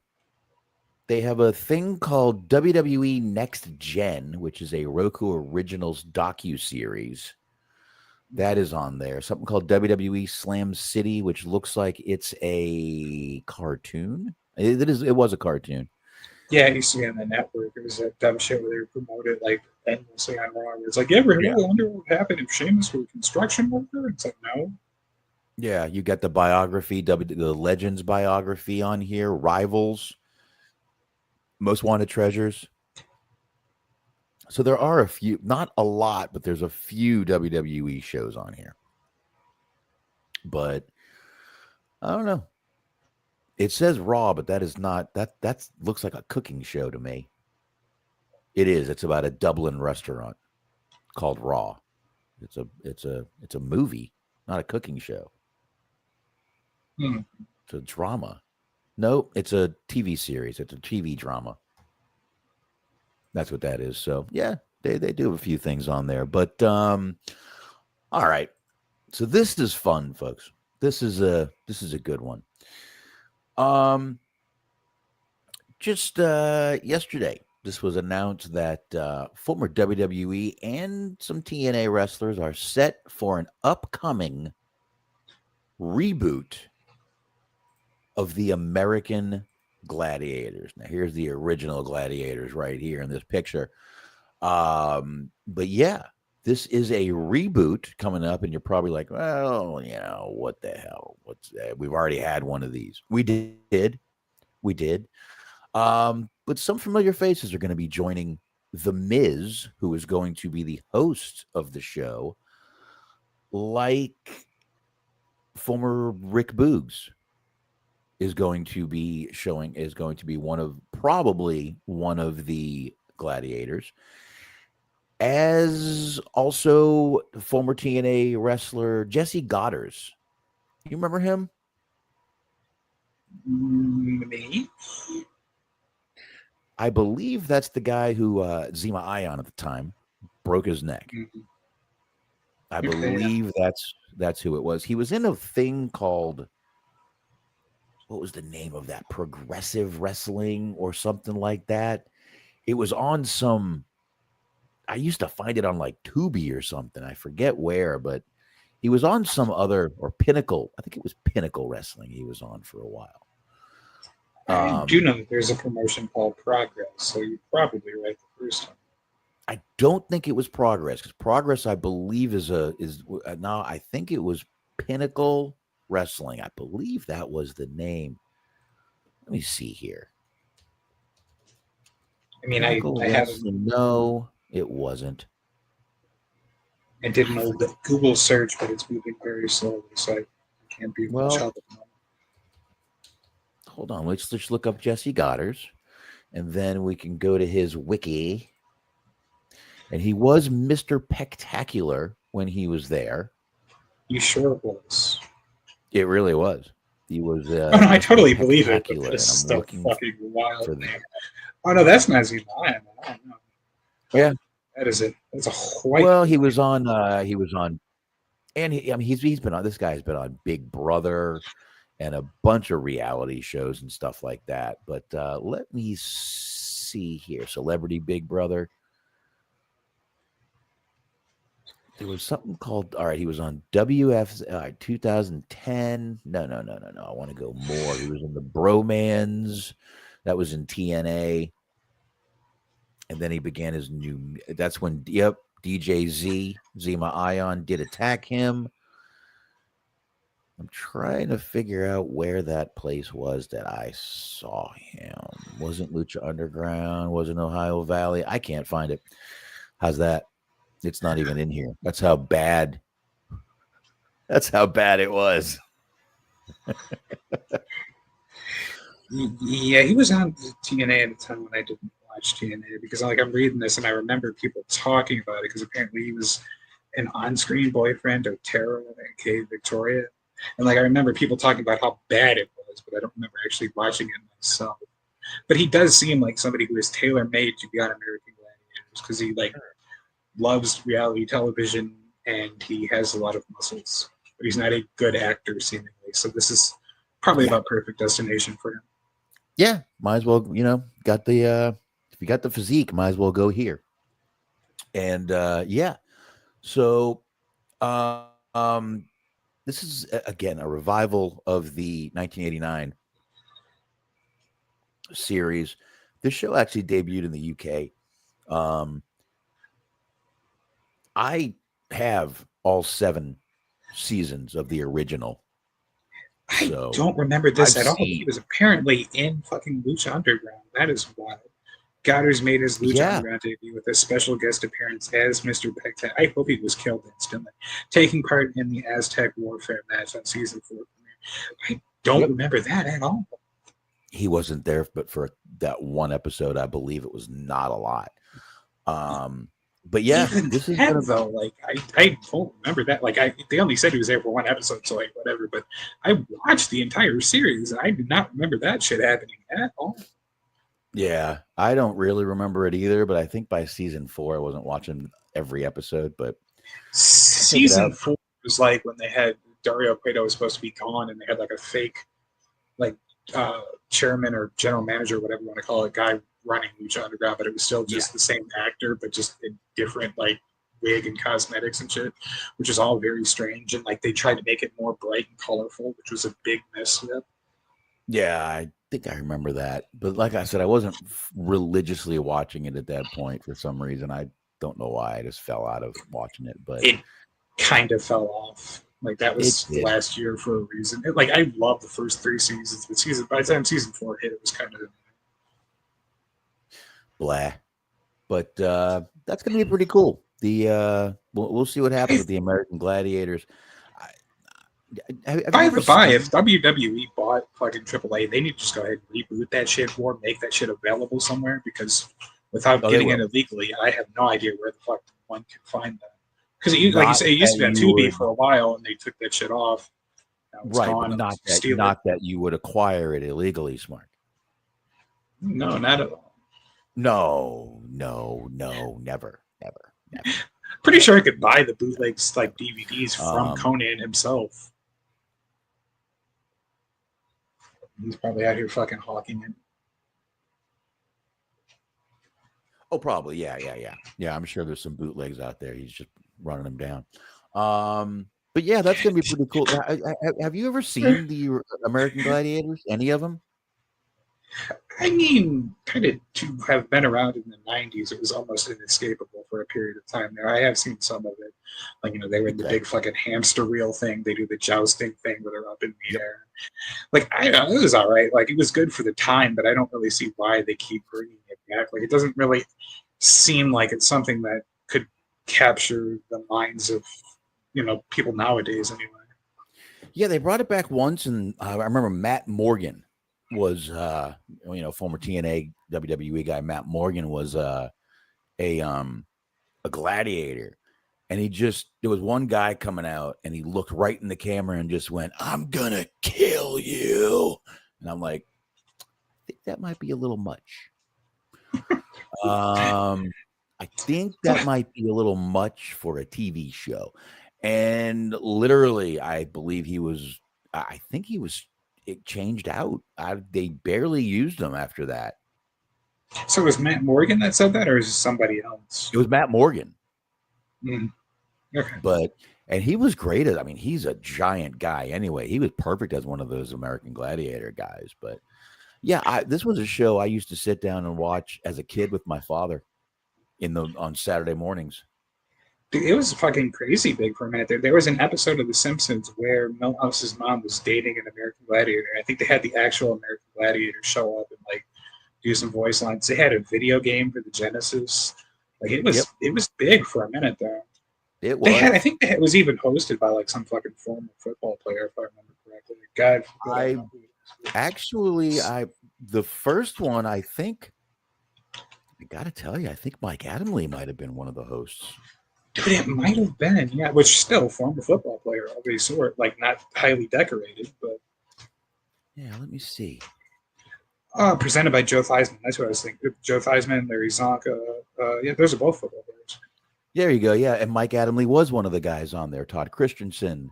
they have a thing called WWE Next Gen, which is a Roku Originals docu-series. That is on there. Something called WWE Slam City, which looks like it's a cartoon. It was a cartoon. Yeah, I used to be on the network. It was that dumb shit where they were promoted endlessly on Raw. It's you ever wonder what happened if Sheamus was a construction worker? It's no. Yeah, you got the biography, the Legends biography on here, Rivals, Most Wanted Treasures. So there are a few, not a lot, but there's a few WWE shows on here. But I don't know. It says Raw, but that is not that looks like a cooking show to me. It is. It's about a Dublin restaurant called Raw. It's a movie, not a cooking show. It's a drama. No, it's a TV series. It's a TV drama. That's what that is. So yeah, they do have a few things on there. But all right. So this is fun, folks. This is a good one. Just yesterday, this was announced that former WWE and some TNA wrestlers are set for an upcoming reboot of the American Gladiators. Now, here's the original Gladiators right here in this picture. But yeah, this is a reboot coming up, and you're probably like, well, what the hell? What's that? We've already had one of these. We did. But some familiar faces are going to be joining The Miz, who is going to be the host of the show, like former Rick Boogs is going to be probably one of the gladiators, as also former TNA wrestler Jesse Goddard. You remember him? Me? I believe that's the guy who Zima Ion at the time broke his neck. Mm-hmm. I believe that's who it was. He was in a thing called, what was the name of that? Progressive Wrestling or something like that. It was on I used to find it on like Tubi or something. I forget where, but he was on some other, or Pinnacle. I think it was Pinnacle Wrestling he was on for a while. I do know that there's a promotion called Progress, so you're probably right the first time. I don't think it was Progress, because Progress, I believe, is now I think it was Pinnacle Wrestling. I believe that was the name. Let me see here. I mean, Pinnacle I haven't. Wrestling. No, it wasn't. I did know the Google search, but it's moving very slowly, so I can't be much help at the moment. Hold on. Let's just look up Jesse Goddard's, and then we can go to his wiki. And he was Mr. Pectacular when he was there. You sure it was? It really was. He was. I totally believe it. But Pectacular, this is and I'm the looking fucking wild for name. Oh no, that's not Zima. I don't know. Yeah, that is it. That's a white. Well, he was on, and he's been on. This guy's been on Big Brother and a bunch of reality shows and stuff like that. But let me see here. Celebrity Big Brother. There was something called. All right, he was on WF 2010. No. I want to go more. He was in the Bromans. That was in TNA. And then he began his new. That's when, DJ Zima Ion did attack him. I'm trying to figure out where that place was that I saw him. Wasn't Lucha Underground? Wasn't Ohio Valley? I can't find it. How's that? It's not even in here. That's how bad. That's how bad it was. Yeah, he was on TNA at the time when I didn't watch TNA because I'm reading this and I remember people talking about it because apparently he was an on-screen boyfriend of Tara and Kay Victoria. And I remember people talking about how bad it was, but I don't remember actually watching it myself. But he does seem like somebody who is tailor-made to be on American Gladiators because he loves reality television and he has a lot of muscles. But he's not a good actor seemingly. So this is probably about perfect destination for him. Yeah, might as well, got the if you got the physique, might as well go here. And so this is again a revival of the 1989 series. This show actually debuted in the UK. I have all 7 seasons of the original. I don't remember this at all. He was apparently in fucking Lucha Underground. That is wild. Goddard's made his Lucha Underground debut with a special guest appearance as Mr. Pectacular. I hope he was killed instantly. Taking part in the Aztec Warfare match on season 4 premiere. I don't remember that at all. He wasn't there, but for that one episode, I believe it was not a lot. But yeah, this is though. I don't remember that. They only said he was there for one episode, so whatever. But I watched the entire series. I do not remember that shit happening at all. Yeah, I don't really remember it either. But I think by season 4, I wasn't watching every episode. But season 4 was when they had Dario Cueto was supposed to be gone, and they had a fake chairman or general manager, whatever you want to call it, guy running Lucha Underground, but it was still just the same actor, but just in different wig and cosmetics and shit, which is all very strange. And they tried to make it more bright and colorful, which was a big miss. Yeah, I think I remember that. But like I said, I wasn't religiously watching it at that point for some reason. I don't know why. I just fell out of watching it. But it kind of fell off. That was last year for a reason. I loved the first 3 seasons, but by the time season 4 hit, it was kind of blah. But that's going to be pretty cool. We'll see what happens with the American Gladiators. By the by, if WWE bought fucking AAA, they need to just go ahead and reboot that shit or make that shit available somewhere because without getting it illegally, I have no idea where the fuck one can find that. Because it used to be on Tubi for a while, and they took that shit off. Right, but not that you would acquire it illegally, Smark. No, not at all. No, never. Pretty sure I could buy the bootlegs DVDs from Conan himself. He's probably out here fucking hawking it. Oh, probably. Yeah. I'm sure there's some bootlegs out there. He's just running them down. But yeah, that's gonna be pretty cool. Have you ever seen the American Gladiators? Any of them? I mean, kind of to have been around in the 90s, it was almost inescapable for a period of time there. I have seen some of it. Like, they were in the big fucking hamster wheel thing. They do the jousting thing where they're up in the air. Like, I don't know, it was all right. Like, it was good for the time, but I don't really see why they keep bringing it back. Like, it doesn't really seem like it's something that could capture the minds of, people nowadays anyway. Yeah, they brought it back once, and I remember Matt Morgan was, former TNA WWE guy. Matt Morgan was a gladiator, and there was one guy coming out, and he looked right in the camera and just went, "I'm gonna kill you," and I'm like, I think that might be a little much. I think that might be a little much for a TV show. And literally, I believe it changed out. They barely used him after that. So was Matt Morgan that said that, or is it somebody else? It was Matt Morgan. Okay. And he was great he's a giant guy anyway. He was perfect as one of those American Gladiator guys. But yeah, this was a show I used to sit down and watch as a kid with my father on Saturday mornings. Dude, it was fucking crazy big for a minute. There was an episode of The Simpsons where Milhouse's mom was dating an American Gladiator. I think they had the actual American Gladiator show up and do some voice lines. They had a video game for the Genesis. It was big for a minute there. It was. I think it was even hosted by some fucking former football player, if I remember correctly. The first one, I think, I gotta tell you, I think Mike Adamle might have been one of the hosts. Dude, it might have been, yeah, which still former football player of a sort, not highly decorated, but yeah, let me see. Presented by Joe Theismann. That's what I was thinking. Joe Theismann, Larry Zonka. Yeah, those are both football players. There you go. Yeah, and Mike Adamle was one of the guys on there. Todd Christensen.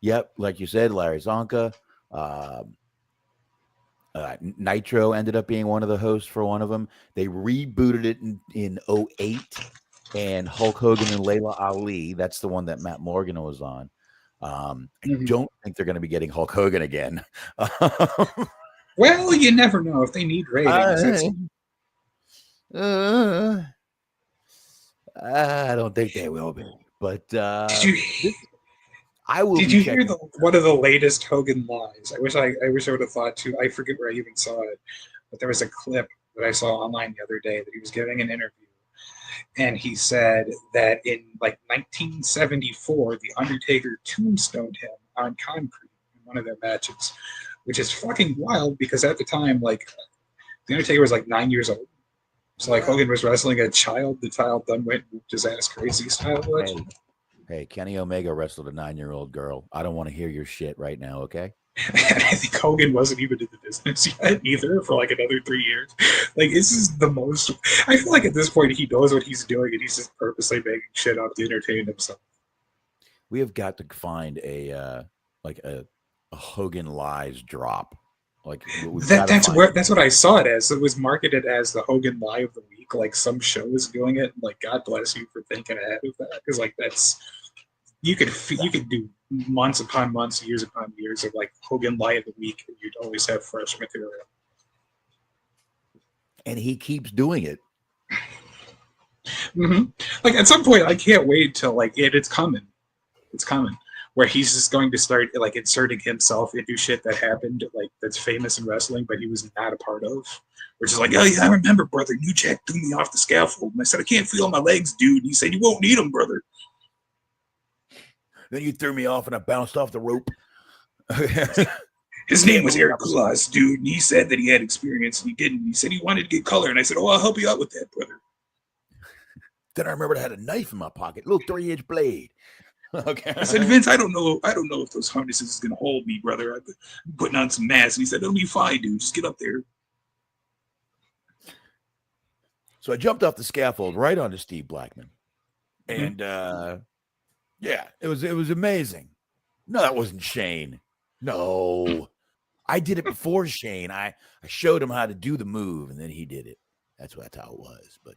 Yep, like you said, Larry Zonka. Nitro ended up being one of the hosts for one of them. They rebooted it in 2008. And Hulk Hogan and Layla Ali, that's the one that Matt Morgan was on. I don't think they're going to be getting Hulk Hogan again. Well, you never know if they need ratings. I don't think they will be. But did you hear one of the latest Hogan lies? I wish I would have thought too. I forget where I even saw it, but there was a clip that I saw online the other day that he was giving an interview. And he said that in 1974, The Undertaker tombstoned him on concrete in one of their matches, which is fucking wild because at the time, The Undertaker was 9 years old. So Hogan was wrestling a child. The child then went and whooped his ass crazy style. Hey, Kenny Omega wrestled a 9-year-old girl. I don't want to hear your shit right now, okay? And I think Hogan wasn't even in the business yet either for another 3 years. This is the most. I feel at this point he knows what he's doing and he's just purposely making shit up to entertain himself. We have got to find a Hogan lies drop. That's what I saw it as. It was marketed as the Hogan lie of the week. Some show is doing it. God bless you for thinking ahead of that because that's. You could do months upon months, years upon years of Hogan lie of the week, and you'd always have fresh material. And he keeps doing it. At some point, I can't wait till it's coming. It's coming where he's just going to start inserting himself into shit that happened that's famous in wrestling, but he was not a part of. Which is oh yeah, I remember, brother. New Jack threw me off the scaffold, and I said I can't feel my legs, dude. And he said you won't need them, brother. Then you threw me off and I bounced off the rope. His name was Eric Kulas, dude, and he said that he had experience and he didn't. He said he wanted to get color, and I said, I'll help you out with that, brother. Then I remembered I had a knife in my pocket, a little 3-inch blade. Okay. I said, Vince, I don't know if those harnesses is gonna hold me, brother. I'm putting on some mass. And he said, it'll be fine, dude. Just get up there. So I jumped off the scaffold right onto Steve Blackman. And yeah, it was amazing. No, that wasn't Shane. No. I did it before Shane. I showed him how to do the move, and then he did it. That's how it was. But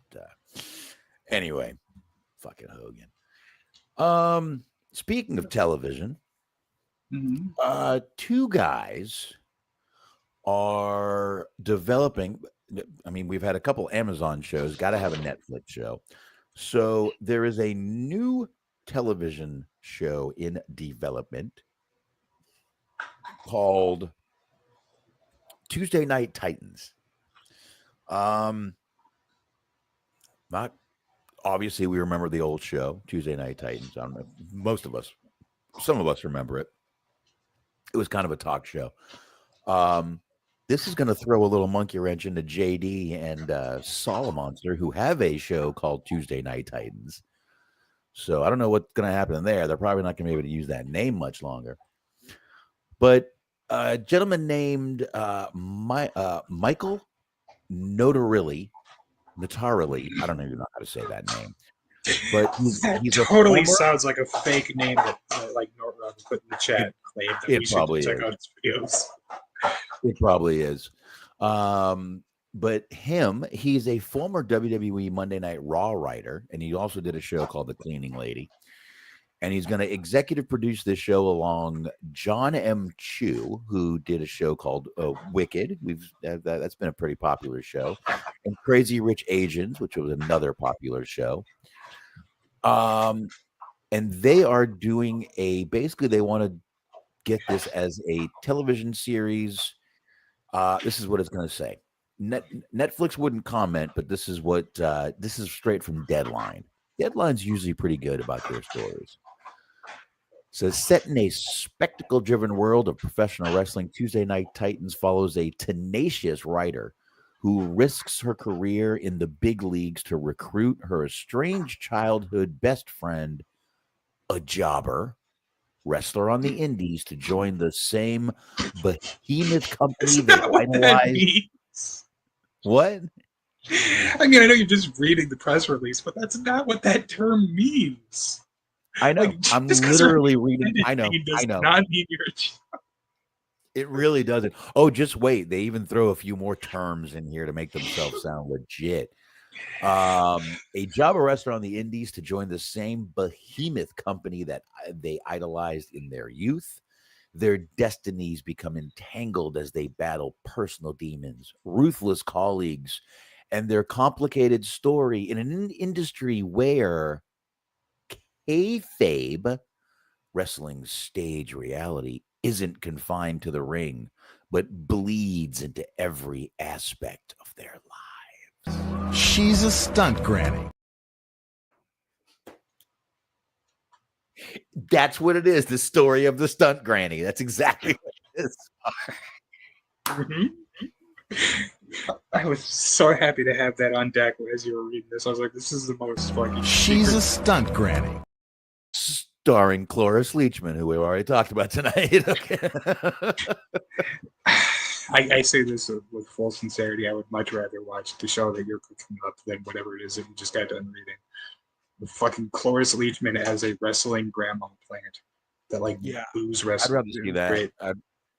anyway, fucking Hogan. Speaking of television, two guys are developing. I mean, we've had a couple Amazon shows, got to have a Netflix show. So there is a new television show in development called Tuesday Night Titans. Not obviously we remember the old show, Tuesday Night Titans. I don't know. Most of us, some of us remember it. It was kind of a talk show. This is going to throw a little monkey wrench into JD and Solomonster, who have a show called Tuesday Night Titans. So I don't know what's going to happen there. They're probably not going to be able to use that name much longer. But a gentleman named Michael Notarile, I don't even know how to say that name. But he's totally sounds like a fake name that like Norton put in the chat. Claimed that it probably check out his videos. It probably is. But he's a former WWE Monday Night Raw writer, and he also did a show called The Cleaning Lady. And he's going to executive produce this show along Jon M. Chu, who did a show called Wicked. That's been a pretty popular show, and Crazy Rich Asians, which was another popular show. And they are doing basically they want to get this as a television series. This is what it's going to say. Netflix wouldn't comment, but this is what this is straight from Deadline. Deadline's usually pretty good about their stories. So, set in a spectacle-driven world of professional wrestling, Tuesday Night Titans follows a tenacious writer who risks her career in the big leagues to recruit her estranged childhood best friend, a jobber, wrestler on the indies, to join the same behemoth company that idolized. What? I mean, I know you're just reading the press release, but that's not what that term means. I know. I'm literally reading. I know. Not mean you're a job. It really doesn't. Oh, just wait. They even throw a few more terms in here to make themselves sound legit. A jobber wrestler on the indies to join the same behemoth company that they idolized in their youth. Their destinies become entangled as they battle personal demons, ruthless colleagues, and their complicated story in an industry where kayfabe, wrestling stage reality, isn't confined to the ring, but bleeds into every aspect of their lives. She's a stunt granny. That's what it is. The story of the stunt granny. That's exactly what it is. Mm-hmm. I was so happy to have that on deck as you were reading this. I was like, this is the most fucking. She's a stunt granny. Starring Cloris Leachman, who we already talked about tonight. Okay. I say this with full sincerity. I would much rather watch the show that you're cooking up than whatever it is that you just got done reading. The fucking Cloris Leachman as a wrestling grandma plant that booze wrestling. I'd rather see that.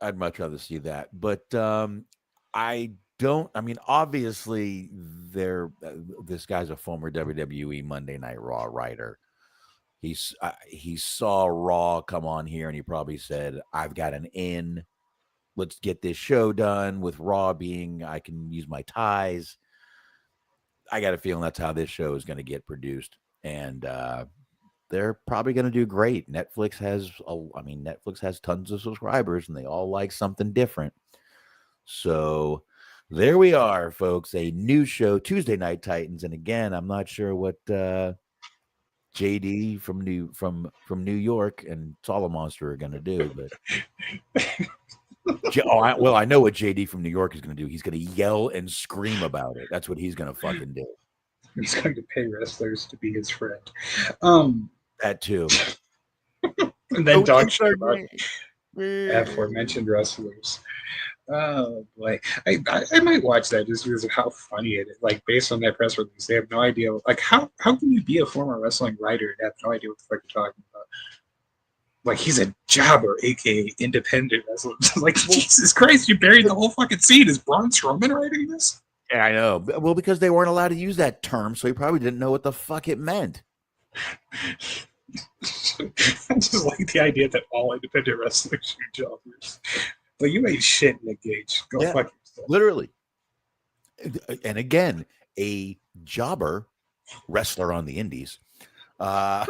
I'd much rather see that. But I don't. I mean, obviously, this guy's a former WWE Monday Night Raw writer. He saw Raw come on here, and he probably said, "I've got an in. Let's get this show done." With Raw being, I can use my ties. I got a feeling that's how this show is going to get produced, and they're probably going to do great. Netflix has tons of subscribers, and they all like something different. So there we are, folks. A new show, Tuesday Night Titans, and again, I'm not sure what JD from New York and Solomonster are going to do, but I know what JD from New York is going to do. He's going to yell and scream about it. That's what he's going to fucking do. He's going to pay wrestlers to be his friend. That too. And then talk shit about aforementioned wrestlers. Oh boy, I might watch that just because of how funny it is. Like, based on that press release, they have no idea. Like, how can you be a former wrestling writer and have no idea what the fuck you're talking about? Like, he's a jobber, aka independent wrestler. Like, Jesus Christ, you buried the whole fucking scene. Is Braun Strowman writing this? Yeah, I know. Well, because they weren't allowed to use that term, so he probably didn't know what the fuck it meant. I just like the idea that all independent wrestlers are jobbers. But you ain't shit, Nick Gage. Go Yeah. fuck yourself. Literally. And again, a jobber wrestler on the indies. That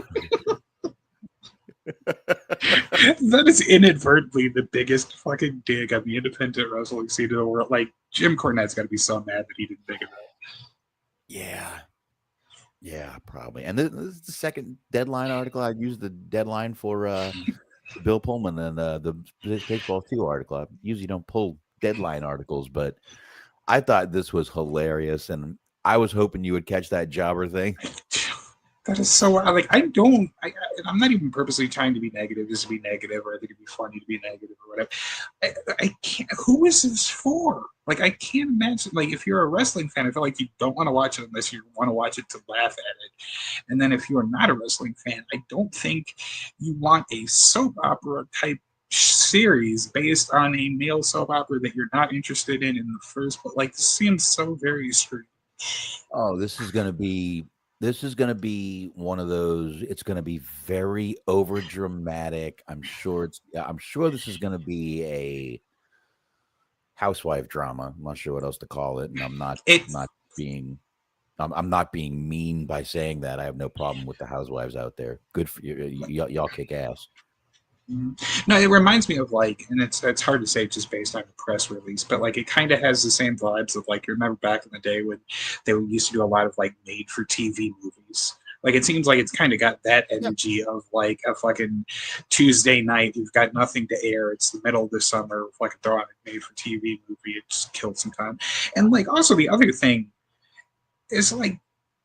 is inadvertently the biggest fucking dig on the independent wrestling scene in the world. Like, Jim Cornette's got to be so mad that he didn't think of that. Yeah, probably. And this is the second deadline article. I used the deadline for Bill Pullman and the Spaceballs 2 article. I usually don't pull deadline articles, but I thought this was hilarious, and I was hoping you would catch that jobber thing. That is so like I'm not even purposely trying to be negative just to be negative, or I think it'd be funny to be negative or whatever. I can't. Who is this for? Like, I can't imagine. Like, if you're a wrestling fan, I feel like you don't want to watch it unless you want to watch it to laugh at it. And then if you're not a wrestling fan, I don't think you want a soap opera type series based on a male soap opera that you're not interested in the first. But like, this seems so very strange. Oh, this is going to be one of those. It's going to be very over dramatic. I'm sure this is going to be a housewife drama. I'm not sure what else to call it, and I'm not being mean by saying that. I have no problem with the housewives out there. Good for you. Y'all kick ass. No, it reminds me of, like, and it's hard to say just based on the press release, but like it kind of has the same vibes of, like, you remember back in the day when they used to do a lot of like made for TV movies. Like, it seems like it's kind of got that energy of like a fucking Tuesday night. You've got nothing to air. It's the middle of the summer. Like, throw on a made for TV movie. It just killed some time. And like, also the other thing is, like,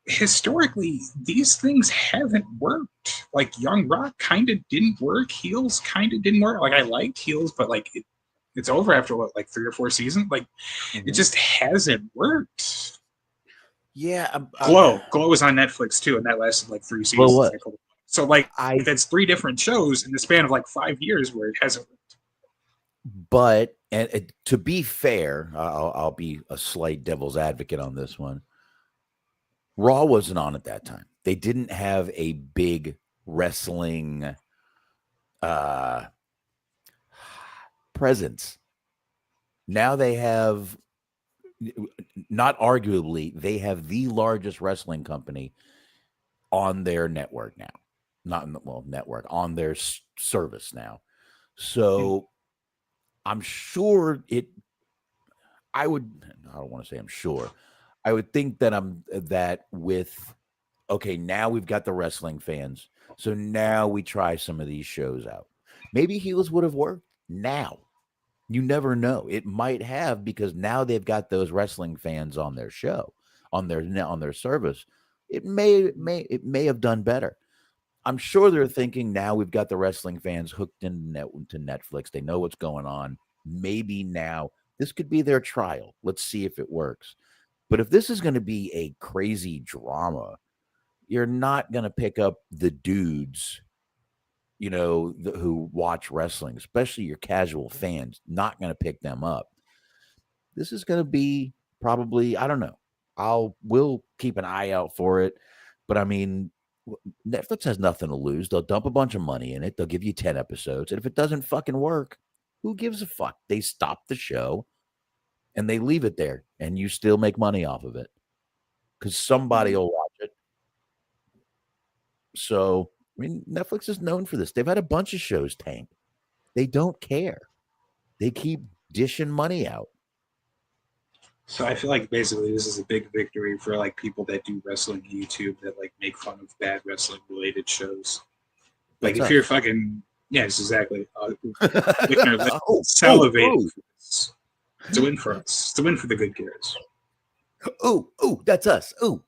historically, these things haven't worked. Like, Young Rock kind of didn't work. Heels kind of didn't work. Like, I liked Heels, but like it's over after what, like 3 or 4 seasons. Like, it just hasn't worked. Yeah, Glow was on Netflix too, and that lasted like 3 seasons. What? So like, that's 3 different shows in the span of like 5 years where it hasn't worked. But to be fair, I'll be a slight devil's advocate on this one. Raw wasn't on at that time. They didn't have a big wrestling presence. Now they have, not arguably, they have the largest wrestling company on their network now. Network, on their service now. So I'm sure I don't want to say I'm sure. I would think that okay, now we've got the wrestling fans. So now we try some of these shows out. Maybe Heels would have worked now. You never know. It might have, because now they've got those wrestling fans on their show, on their service. It may have done better. I'm sure they're thinking, now we've got the wrestling fans hooked into Netflix. They know what's going on. Maybe now this could be their trial. Let's see if it works. But if this is going to be a crazy drama, you're not going to pick up the dudes, who watch wrestling, especially your casual fans. Not going to pick them up. This is going to be probably, I don't know. We'll keep an eye out for it. But I mean, Netflix has nothing to lose. They'll dump a bunch of money in it. They'll give you 10 episodes. And if it doesn't fucking work, who gives a fuck? They stop the show and they leave it there, and you still make money off of it because somebody will watch it. So, I mean, Netflix is known for this. They've had a bunch of shows tank. They don't care. They keep dishing money out. So I feel like basically this is a big victory for like people that do wrestling YouTube that like make fun of bad wrestling related shows. Like, if you're fucking, yes, exactly. Salivating. It's a win for us. It's a win for the good guys. Ooh, that's us. Ooh.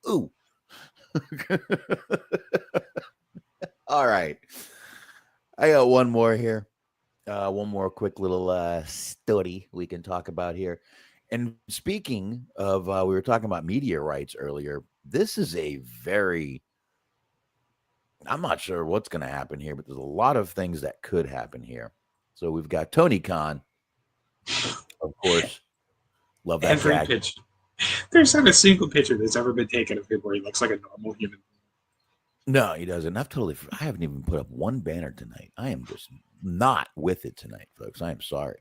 All right. I got one more here. One more quick little story we can talk about here. And speaking of, we were talking about media rights earlier. This is I'm not sure what's going to happen here, but there's a lot of things that could happen here. So we've got Tony Khan, of course. Love that Every picture. There's not a single picture that's ever been taken of him where he looks like a normal human. No, he doesn't. I haven't even put up one banner tonight. I am just not with it tonight, folks. I am sorry.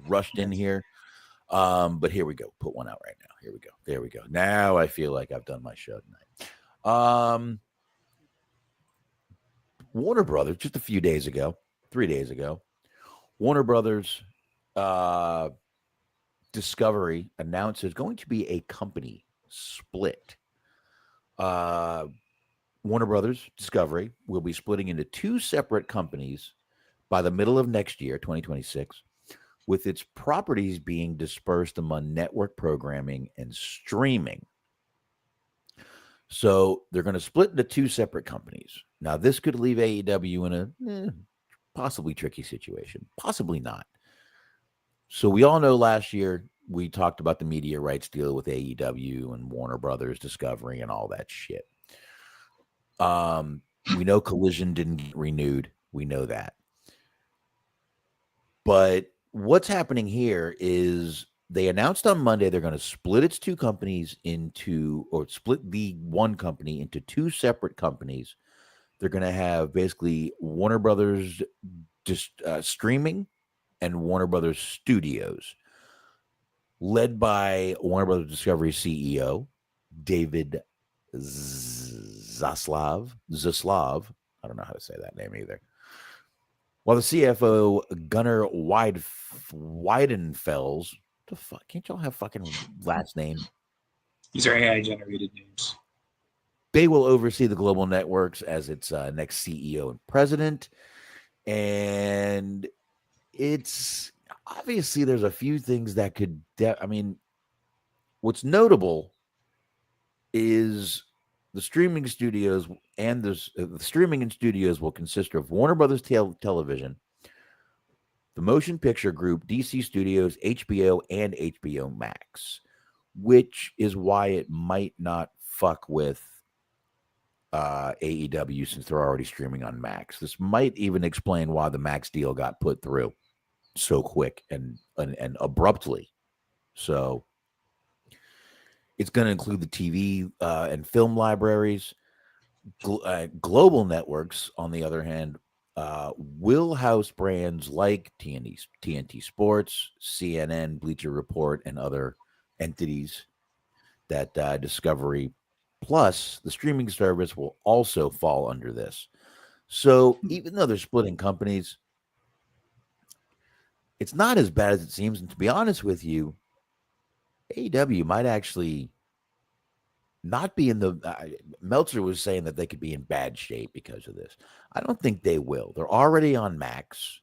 rushed in here. But here we go. Put one out right now. Here we go. There we go. Now I feel like I've done my show tonight. Warner Brothers, just a few days ago, 3 days ago, Warner Brothers Discovery announced there's going to be a company split. Warner Brothers Discovery will be splitting into two separate companies by the middle of next year, 2026, with its properties being dispersed among network programming and streaming. So they're going to split into two separate companies. Now, this could leave AEW in a possibly tricky situation, possibly not. So we all know last year we talked about the media rights deal with AEW and Warner Brothers Discovery and all that shit. We know Collision didn't get renewed. We know that. But what's happening here is they announced on Monday they're going to split its two companies into, or split the one company into two separate companies. They're going to have basically Warner Brothers Streaming and Warner Brothers Studios, led by Warner Brothers Discovery CEO David Zaslav. I don't know how to say that name either. While the CFO Gunnar Weidenfels, the fuck, can't y'all have fucking last name? These are AI generated names. They will oversee the global networks as its next CEO and president. And it's obviously there's a few things that could, what's notable is the streaming studios and the streaming and studios will consist of Warner Brothers Television, the Motion Picture Group, DC Studios, HBO, and HBO Max, which is why it might not fuck with AEW since they're already streaming on Max. This might even explain why the Max deal got put through so quick and abruptly. So it's going to include the TV and film libraries. Global networks, on the other hand, will house brands like TNT Sports, CNN, Bleacher Report, and other entities that Discovery Plus, the streaming service, will also fall under this. So even though they're splitting companies, it's not as bad as it seems. And to be honest with you, AEW might actually not be in the Meltzer was saying that they could be in bad shape because of this. I don't think they will. They're already on Max,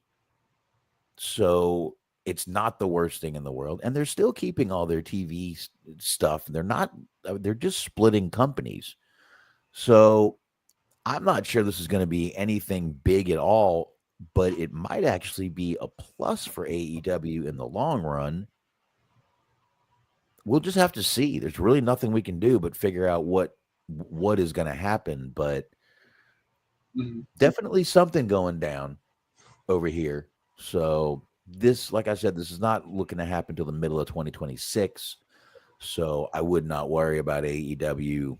so it's not the worst thing in the world, and they're still keeping all their TV stuff. They're just splitting companies. So I'm not sure this is going to be anything big at all, but it might actually be a plus for AEW in the long run. We'll just have to see. There's really nothing we can do but figure out what is going to happen. But definitely something going down over here. So this, like I said, this is not looking to happen till the middle of 2026. So I would not worry about AEW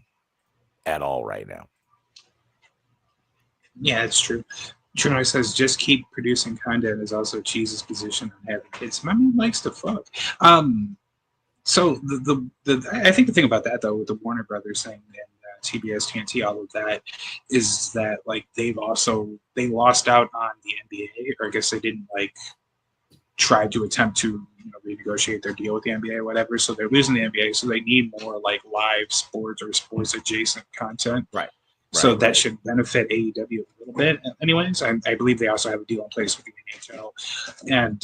at all right now. Yeah, it's true. Trunoy says just keep producing content is also Cheese's position on having kids. My man likes to fuck. So I think the thing about that though, with the Warner Brothers thing and TBS, TNT, all of that, is that like they lost out on the NBA, or I guess they didn't try to attempt to renegotiate their deal with the NBA or whatever. So they're losing the NBA, so they need more live sports or sports adjacent content. Right. So that should benefit AEW a little bit. Anyways, I believe they also have a deal in place with the NHL, and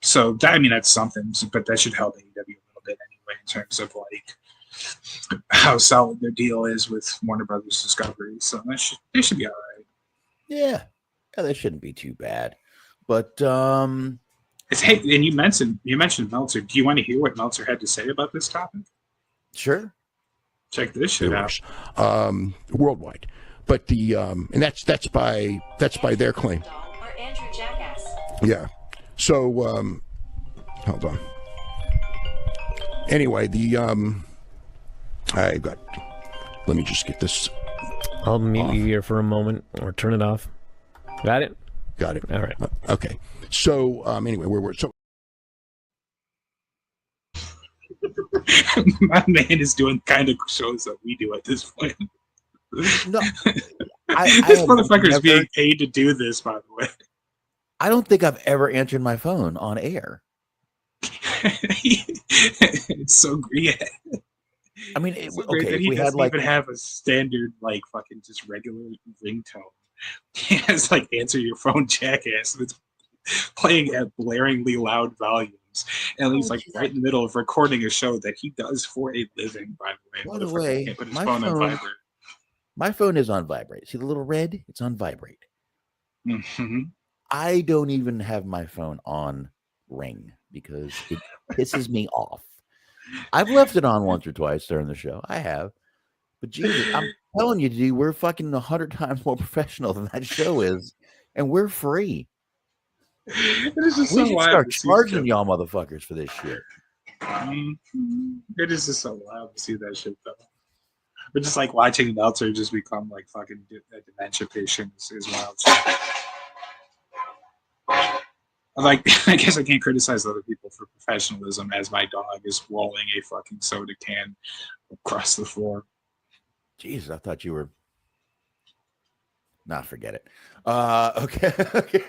so that's something. But that should help AEW a little bit anyway in terms of how solid their deal is with Warner Brothers Discovery. So they should be all right. Yeah, that shouldn't be too bad. But hey, and you mentioned Meltzer. Do you want to hear what Meltzer had to say about this topic? Sure. Check this shit out. Worldwide, but the and that's by their claim. Yeah. So hold on. Anyway, let me just get this. I'll mute you here for a moment or turn it off. Got it? Got it. All right. Okay. So anyway, so My man is doing kind of shows that we do at this point. No, This motherfucker is never, being paid to do this, by the way. I don't think I've ever answered my phone on air. It's so great. I mean, It's so okay, great that if he we had doesn't like even have a standard, like, fucking just regular ringtone. He has, like, answer your phone jackass that's playing at blaringly loud volumes. And he's, like, right in the middle of recording a show that he does for a living, by the way. By the way, can't put his my phone on vibrate. My phone is on vibrate. See the little red? It's on vibrate. Mm-hmm. I don't even have my phone on ring because it pisses me off. I've left it on once or twice during the show. I have. But Jesus, I'm telling you, dude, we're fucking 100 times more professional than that show is, and we're free. It is just We so should wild start to see charging shit. y'all motherfuckers for this shit. It is just so wild to see that shit, though. But just like watching Meltzer just become like fucking a dementia patient is wild. Like, I guess I can't criticize other people for professionalism as my dog is rolling a fucking soda can across the floor. Jesus, I thought you were. Nah, forget it. Okay. Okay.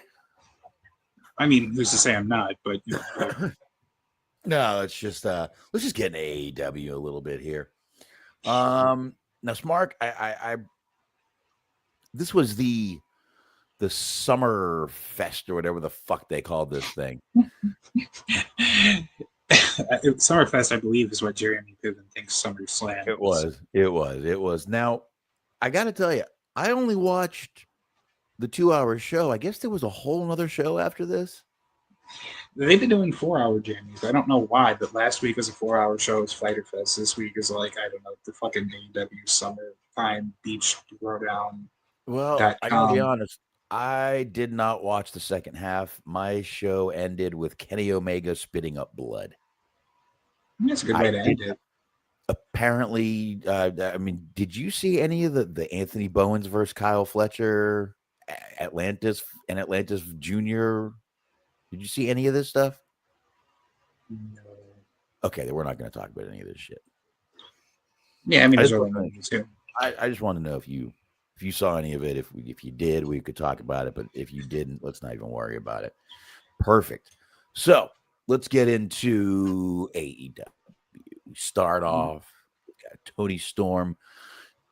I mean, who's to say I'm not? But you know, No, let's just get into AEW a little bit here. Now, Smark, I this was the Summer Fest or whatever the fuck they called this thing. Summerfest, I believe, is what Jeremy Piven thinks SummerSlam. It was. Now, I got to tell you, I only watched the 2-hour show. I guess there was a whole nother show after this. They've been doing 4-hour jammies. I don't know why, but last week was a 4-hour show. It's Fighter Fest. This week is like, I don't know, the fucking AEW Summertime Beach Throwdown. Well, I gotta be honest. I did not watch the second half. My show ended with Kenny Omega spitting up blood. That's a good way to end it. Apparently, I mean, did you see any of the Anthony Bowens versus Kyle Fletcher, Atlantis Jr.? Did you see any of this stuff? No. Okay, then we're not going to talk about any of this shit. Yeah, I mean, I just want to know if you saw any of it. If you did, we could talk about it. But if you didn't, let's not even worry about it. Perfect. So let's get into AEW. We start off. We got Toni Storm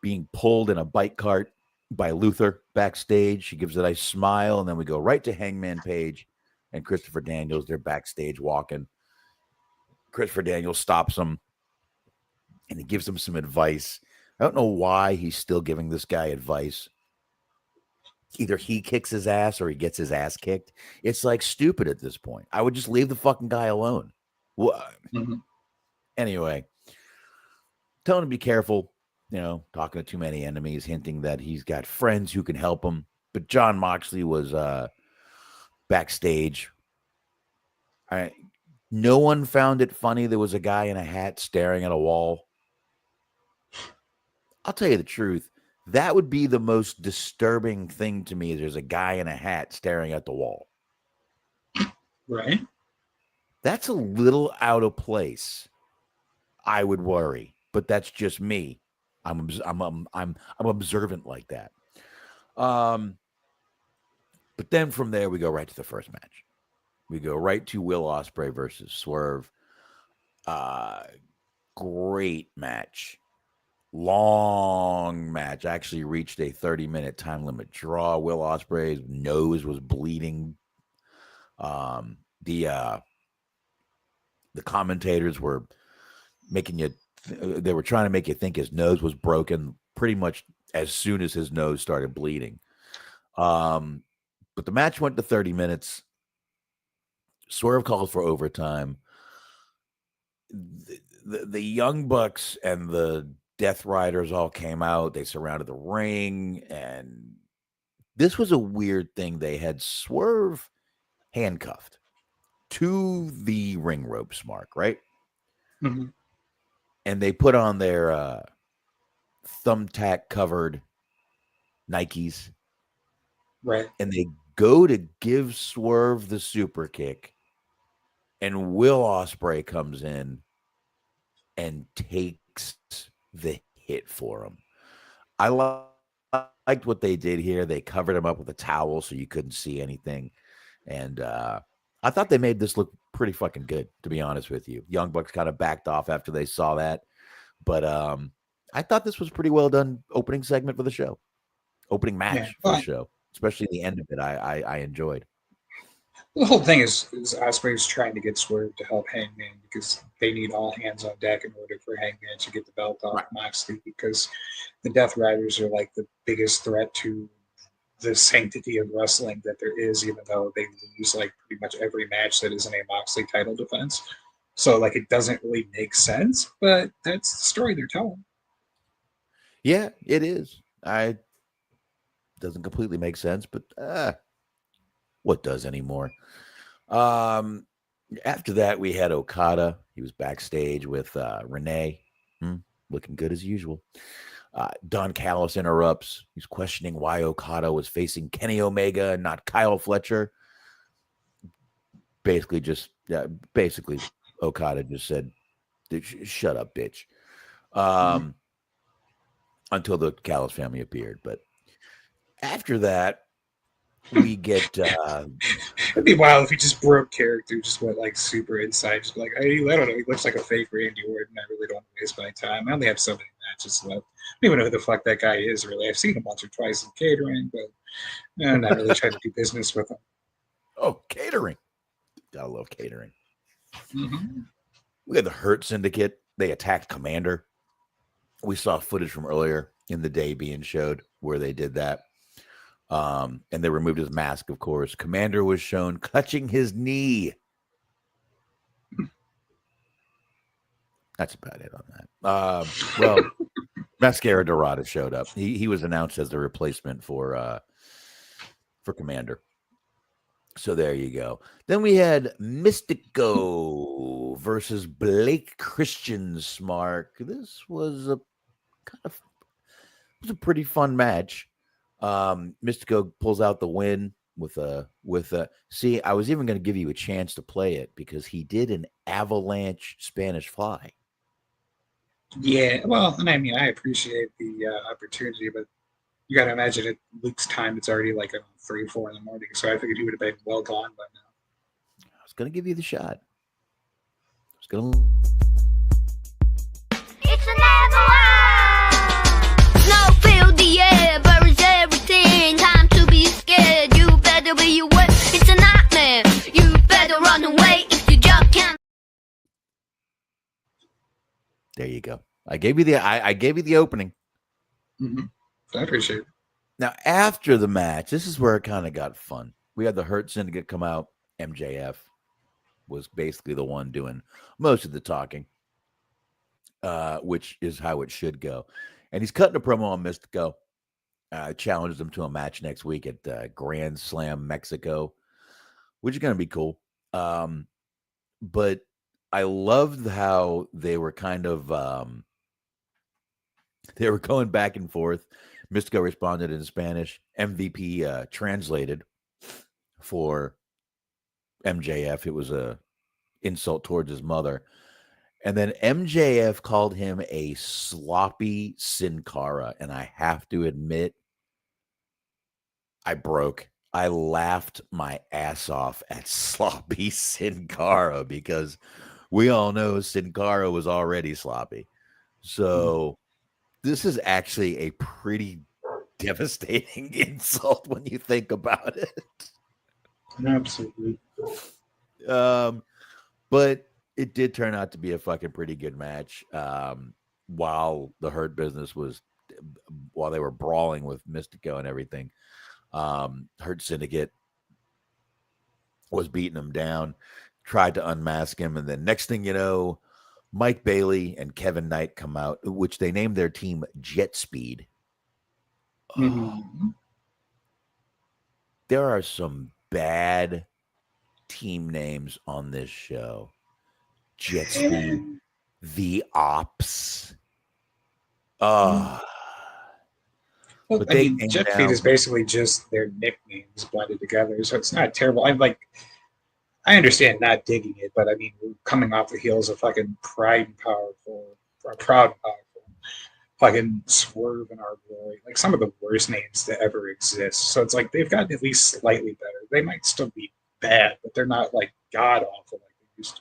being pulled in a bike cart by Luther backstage. She gives a nice smile, and then we go right to Hangman Page and Christopher Daniels. They're backstage walking. Christopher Daniels stops him, and he gives him some advice. I don't know why he's still giving this guy advice. Either he kicks his ass or he gets his ass kicked. It's like stupid at this point. I would just leave the fucking guy alone. Anyway, tell him to be careful, talking to too many enemies, hinting that he's got friends who can help him. But Jon Moxley was backstage. No one found it funny there was a guy in a hat staring at a wall. I'll tell you the truth. That would be the most disturbing thing to me. There's a guy in a hat staring at the wall. Right. That's a little out of place. I would worry, but that's just me. I'm observant like that. But then from there we go right to the first match. We go right to Will Ospreay versus Swerve. Great match. Long match. Actually reached a 30-minute time limit draw. Will Ospreay's nose was bleeding. The commentators were making you they were trying to make you think his nose was broken pretty much as soon as his nose started bleeding. But the match went to 30 minutes. Swerve calls for overtime. The Young Bucks and the Death Riders all came out. They surrounded the ring, and this was a weird thing. They had Swerve handcuffed to the ring ropes, Mark, right? Mm-hmm. And they put on their thumbtack covered Nikes. Right. And they go to give Swerve the super kick, and Will Ospreay comes in and takes the hit for him. I liked what they did here. They covered him up with a towel so you couldn't see anything. And I thought they made this look pretty fucking good, to be honest with you. Young Bucks kind of backed off after they saw that. But I thought this was pretty well done opening segment for the show. Opening match for the show. Especially the end of it, I enjoyed. The whole thing is Ospreay's trying to get Swerve to help Hangman because they need all hands on deck in order for Hangman to get the belt off Moxley, because the Death Riders are like the biggest threat to the sanctity of wrestling that there is, even though they lose like pretty much every match that isn't a Moxley title defense. So like it doesn't really make sense, but that's the story they're telling. Yeah, it is. Doesn't completely make sense, but what does anymore? After that, we had Okada. He was backstage with Renee, looking good as usual. Don Callis interrupts. He's questioning why Okada was facing Kenny Omega and not Kyle Fletcher. Basically, Okada just said, "Shut up, bitch." Until the Callis family appeared, but after that, we get. It'd be wild if he just broke character, just went like super inside, just like I don't know. He looks like a fake Randy Orton. I really don't waste my time. I only have so many matches left. I don't even know who the fuck that guy is. Really, I've seen him once or twice in catering, but I'm not really trying to do business with him. Oh, catering! I love catering. Mm-hmm. We had the Hurt Syndicate. They attacked Commander. We saw footage from earlier in the day being showed where they did that. And they removed his mask, of course. Commander was shown clutching his knee. That's about it on that. Well, Mascara Dorada showed up. He was announced as the replacement for Commander. So there you go. Then we had Mystico versus Blake Christian Smark. This was a pretty fun match. Mystico pulls out the win with a see, I was even going to give you a chance to play it because he did an avalanche Spanish fly. Yeah, well, and I mean, I appreciate the opportunity, but you got to imagine at Luke's time, it's already like 3 or 4 in the morning. So I figured he would have been well gone by now. I was going to give you the shot. I was going to. It's an avalanche! Snow filled the air, buries everything. Time to be scared. You better be aware. It's a nightmare. You better run away if you just can't. There you go. I gave you the opening. Mm-hmm. I appreciate it. Now, after the match, this is where it kind of got fun. We had the Hurt Syndicate come out. MJF was basically the one doing most of the talking, which is how it should go. And he's cutting a promo on Mystico. Challenges him to a match next week at Grand Slam Mexico, which is going to be cool. But I loved how they were kind of they were going back and forth. Mystico responded in Spanish. MVP translated for MJF. It was a insult towards his mother. And then MJF called him a sloppy Sin Cara. And I have to admit, I broke. I laughed my ass off at sloppy Sin Cara because we all know Sin Cara was already sloppy. So this is actually a pretty devastating insult when you think about it. Absolutely. But it did turn out to be a fucking pretty good match. While the Hurt Business while they were brawling with Mystico and everything, Hurt Syndicate was beating him down, tried to unmask him, and then next thing you know, Mike Bailey and Kevin Knight come out, which they named their team Jet Speed. Mm-hmm. There are some bad team names on this show. Jet Speed, The Ops. Well, But I mean, Jet Speed is basically just their nicknames blended together, so it's not terrible. I understand not digging it, but I mean, we're coming off the heels of fucking Pride and Powerful, or Proud and Powerful, fucking Swerve and Our Glory, like some of the worst names to ever exist. So it's like they've gotten at least slightly better. They might still be bad, but they're not like god awful like they used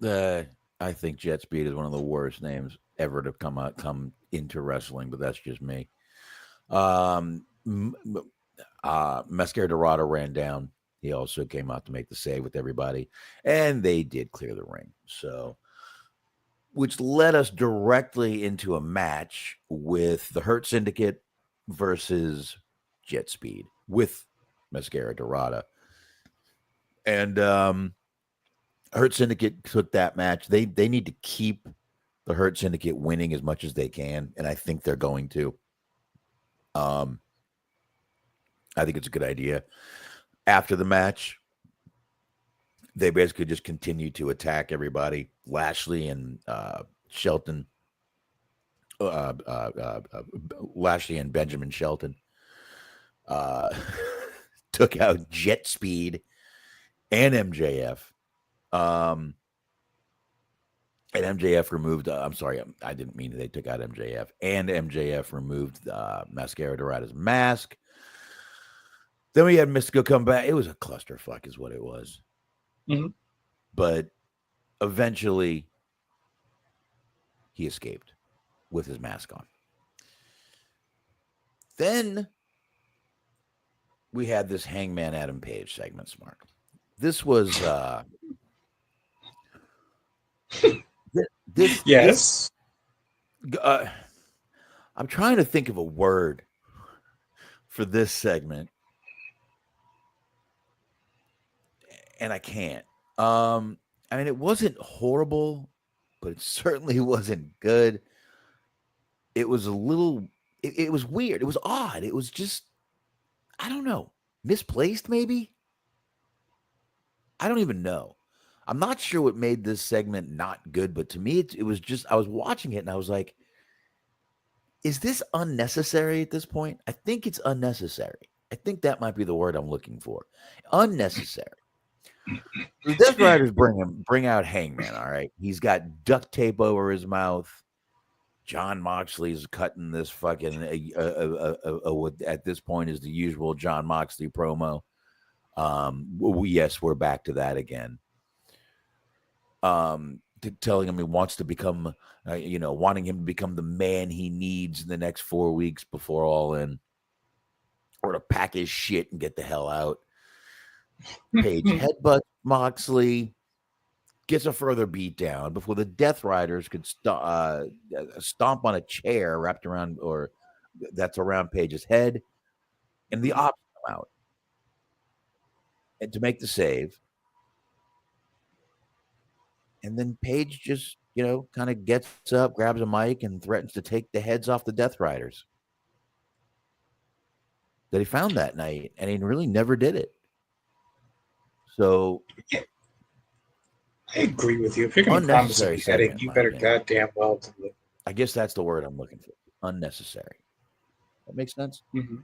to. I think Jet Speed is one of the worst names ever to come into wrestling, but that's just me. Mascara Dorado ran down. He also came out to make the save with everybody, and they did clear the ring. So, which led us directly into a match with the Hurt Syndicate versus Jet Speed with Mascara Dorado. And Hurt Syndicate took that match. They need to keep the Hurt Syndicate winning as much as they can, and I think they're going to. I think it's a good idea. After the match, they basically just continue to attack everybody. Lashley and Shelton, Lashley and Benjamin Shelton took out Jet Speed and MJF. And MJF removed, I'm sorry, I didn't mean they took out MJF. And MJF removed Mascara Dorado's mask. Then we had Mystico come back. It was a clusterfuck is what it was. Mm-hmm. But eventually he escaped with his mask on. Then we had this Hangman Adam Page segment, Smark. This was Yes. I'm trying to think of a word for this segment, and I can't. I mean, it wasn't horrible, but it certainly wasn't good. It was a little. It was weird. It was odd. It was just, I don't know, misplaced maybe. I don't even know. I'm not sure what made this segment not good, but to me, it was just, I was watching it and I was like, is this unnecessary at this point? I think it's unnecessary. I think that might be the word I'm looking for. Unnecessary. The Death Riders bring out Hangman, all right? He's got duct tape over his mouth. John Moxley's cutting this fucking, what at this point is the usual John Moxley promo. Yes, we're back to that again. Telling him he wants to become, wanting him to become the man he needs in the next 4 weeks before All In, or to pack his shit and get the hell out. Page headbutt Moxley, gets a further beat down before the Death Riders could stomp on a chair wrapped around, or that's around Page's head, and the ops come out. And to make the save. And then Page just, kind of gets up, grabs a mic, and threatens to take the heads off the Death Riders that he found that night. And he really never did it. So I agree with you. If you're going to promise a headache, you better goddamn well deliver. I guess that's the word I'm looking for. Unnecessary. That makes sense? Mm-hmm.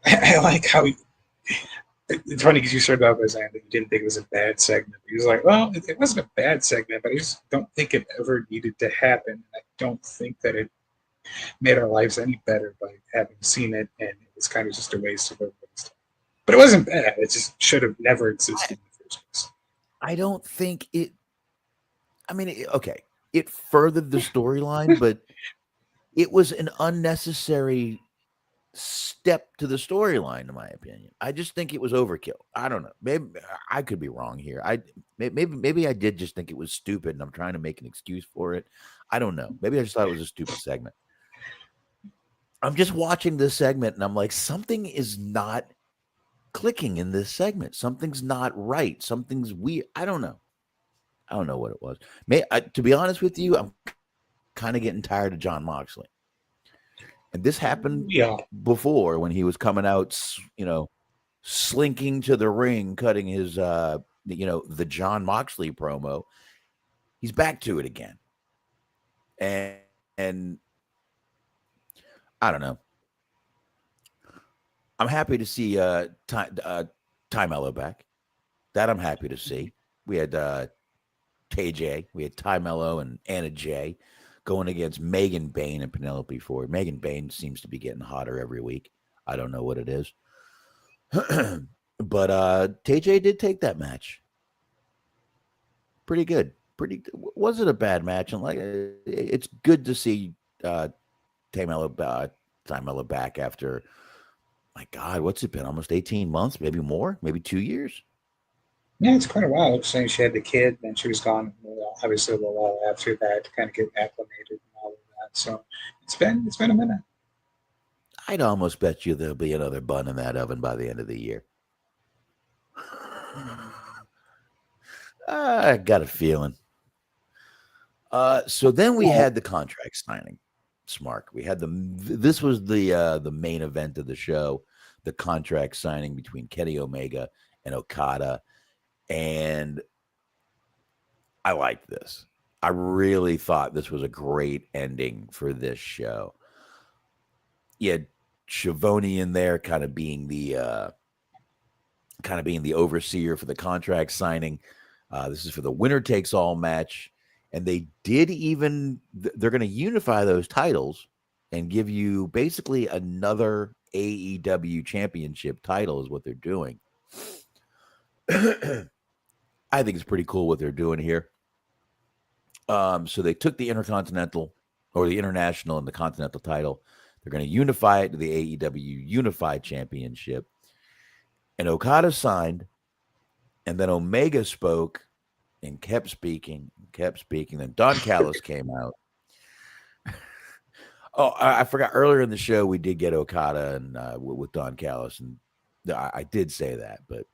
I like how it's funny because you started out by saying that you didn't think it was a bad segment. He was like, well, it wasn't a bad segment, but I just don't think it ever needed to happen. I don't think that it made our lives any better by having seen it, and it was kind of just a waste of everybody's time. But it wasn't bad. It just should have never existed in the first place. I don't think it. I mean, okay, it furthered the storyline, but it was an unnecessary step to the storyline, in my opinion. I just think it was overkill. I don't know. Maybe I could be wrong here. Maybe I did just think it was stupid, and I'm trying to make an excuse for it. I don't know. Maybe I just thought it was a stupid segment. I'm just watching this segment, and I'm like, something is not clicking in this segment. Something's not right. Something's weird. I don't know. I don't know what it was. To be honest with you, I'm kind of getting tired of John Moxley. And this happened before when he was coming out, slinking to the ring, cutting his, the John Moxley promo. He's back to it again. And I don't know. I'm happy to see Time Mello back. That I'm happy to see. We had KJ, we had Ty Mello and Anna Jay going against Megan Bain and Penelope Ford. Megan Bain seems to be getting hotter every week. I don't know what it is. But KJ did take that match. Pretty good. Was it a bad match? And like, it's good to see Tamela back after, my God, what's it been? Almost 18 months, maybe more, maybe 2 years. Yeah, it's quite a while. It's saying she had the kid, and she was gone. Obviously, a little while after that to kind of get acclimated and all of that. So it's been a minute. I'd almost bet you there'll be another bun in that oven by the end of the year. I got a feeling. So then we had the contract signing. Smark. We had this was the main event of the show, the contract signing between Kenny Omega and Okada. And I liked this. I really thought this was a great ending for this show. You had Schiavone in there kind of being the overseer for the contract signing. This is for the winner takes all match. And they did they're going to unify those titles and give you basically another AEW championship title is what they're doing. I think it's pretty cool what they're doing here. So they took the Intercontinental or the International and the Continental title. They're going to unify it to the AEW Unified Championship. And Okada signed, and then Omega spoke and kept speaking. Then Don Callis came out. Oh, I forgot earlier in the show we did get Okada and with Don Callis, and I did say that, but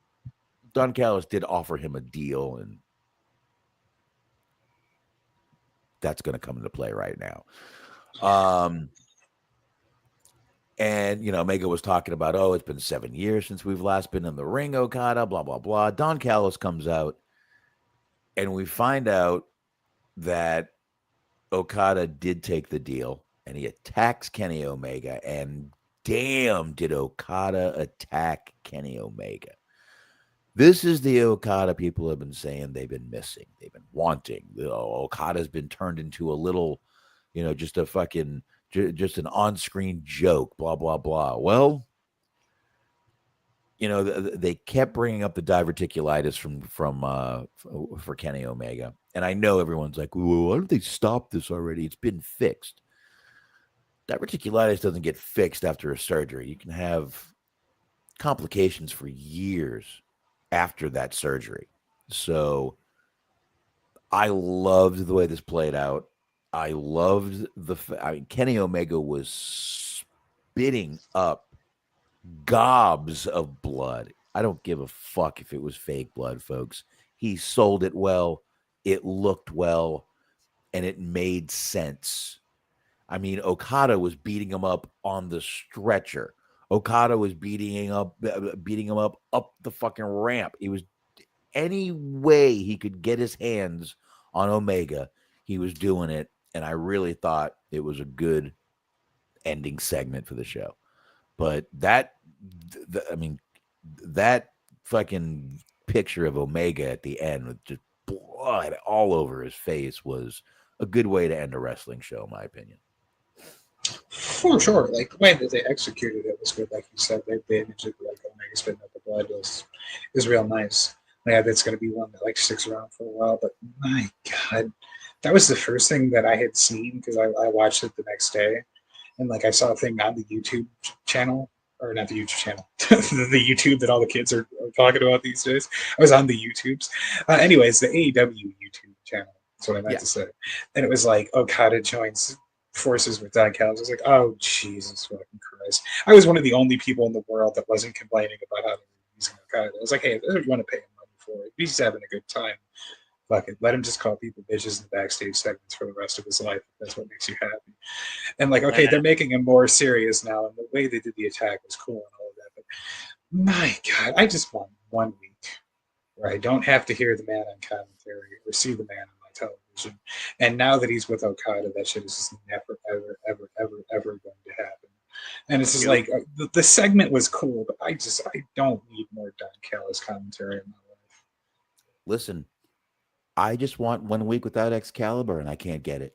Don Callis did offer him a deal, and that's going to come into play right now. And, Omega was talking about, it's been 7 years since we've last been in the ring, Okada, blah, blah, blah. Don Callis comes out, and we find out that Okada did take the deal, and he attacks Kenny Omega, and damn, did Okada attack Kenny Omega. This is the Okada people have been saying they've been missing. They've been wanting. Okada's been turned into a little, just a fucking, just an on-screen joke, blah, blah, blah. Well, they kept bringing up the diverticulitis for Kenny Omega. And I know everyone's like, well, why don't they stop this already? It's been fixed. Diverticulitis doesn't get fixed after a surgery. You can have complications for years after that surgery. So I loved the way this played out. I loved Kenny Omega was spitting up gobs of blood. I don't give a fuck if it was fake blood, folks. He sold it well. It looked well, and it made sense. I mean, Okada was beating him up on the stretcher. Okada was beating him up the fucking ramp. He was any way he could get his hands on Omega, he was doing it, and I really thought it was a good ending segment for the show. But that fucking picture of Omega at the end with just blood all over his face was a good way to end a wrestling show, in my opinion. For sure. Like, the way that they executed it was good. Like you said, the image of like Omega spitting up the blood is real nice. Yeah, that's going to be one that sticks around for a while. But my God, that was the first thing that I had seen because I watched it the next day. And I saw a thing on the YouTube channel, or not the YouTube channel, the YouTube that all the kids are talking about these days. I was on the YouTubes. Anyways, the AEW YouTube channel. That's what I meant to say. And it was like Okada joins forces with Don Callis. I was like, oh, Jesus fucking Christ. I was one of the only people in the world that wasn't complaining about how they were using Okada. I was like, hey, if that's what you want to pay him money for, if he's having a good time, fuck it. Let him just call people bitches in the backstage segments for the rest of his life. If that's what makes you happy. And okay, they're making him more serious now, and the way they did the attack was cool and all of that. But my God, I just want 1 week where I don't have to hear the man on commentary or see the man on my television. And now that he's with Okada, that shit is just never, ever, ever, ever, ever going to happen. And it's just the segment was cool, but I don't need more Don Callis commentary in my life. listen, I just want 1 week without Excalibur and I can't get it.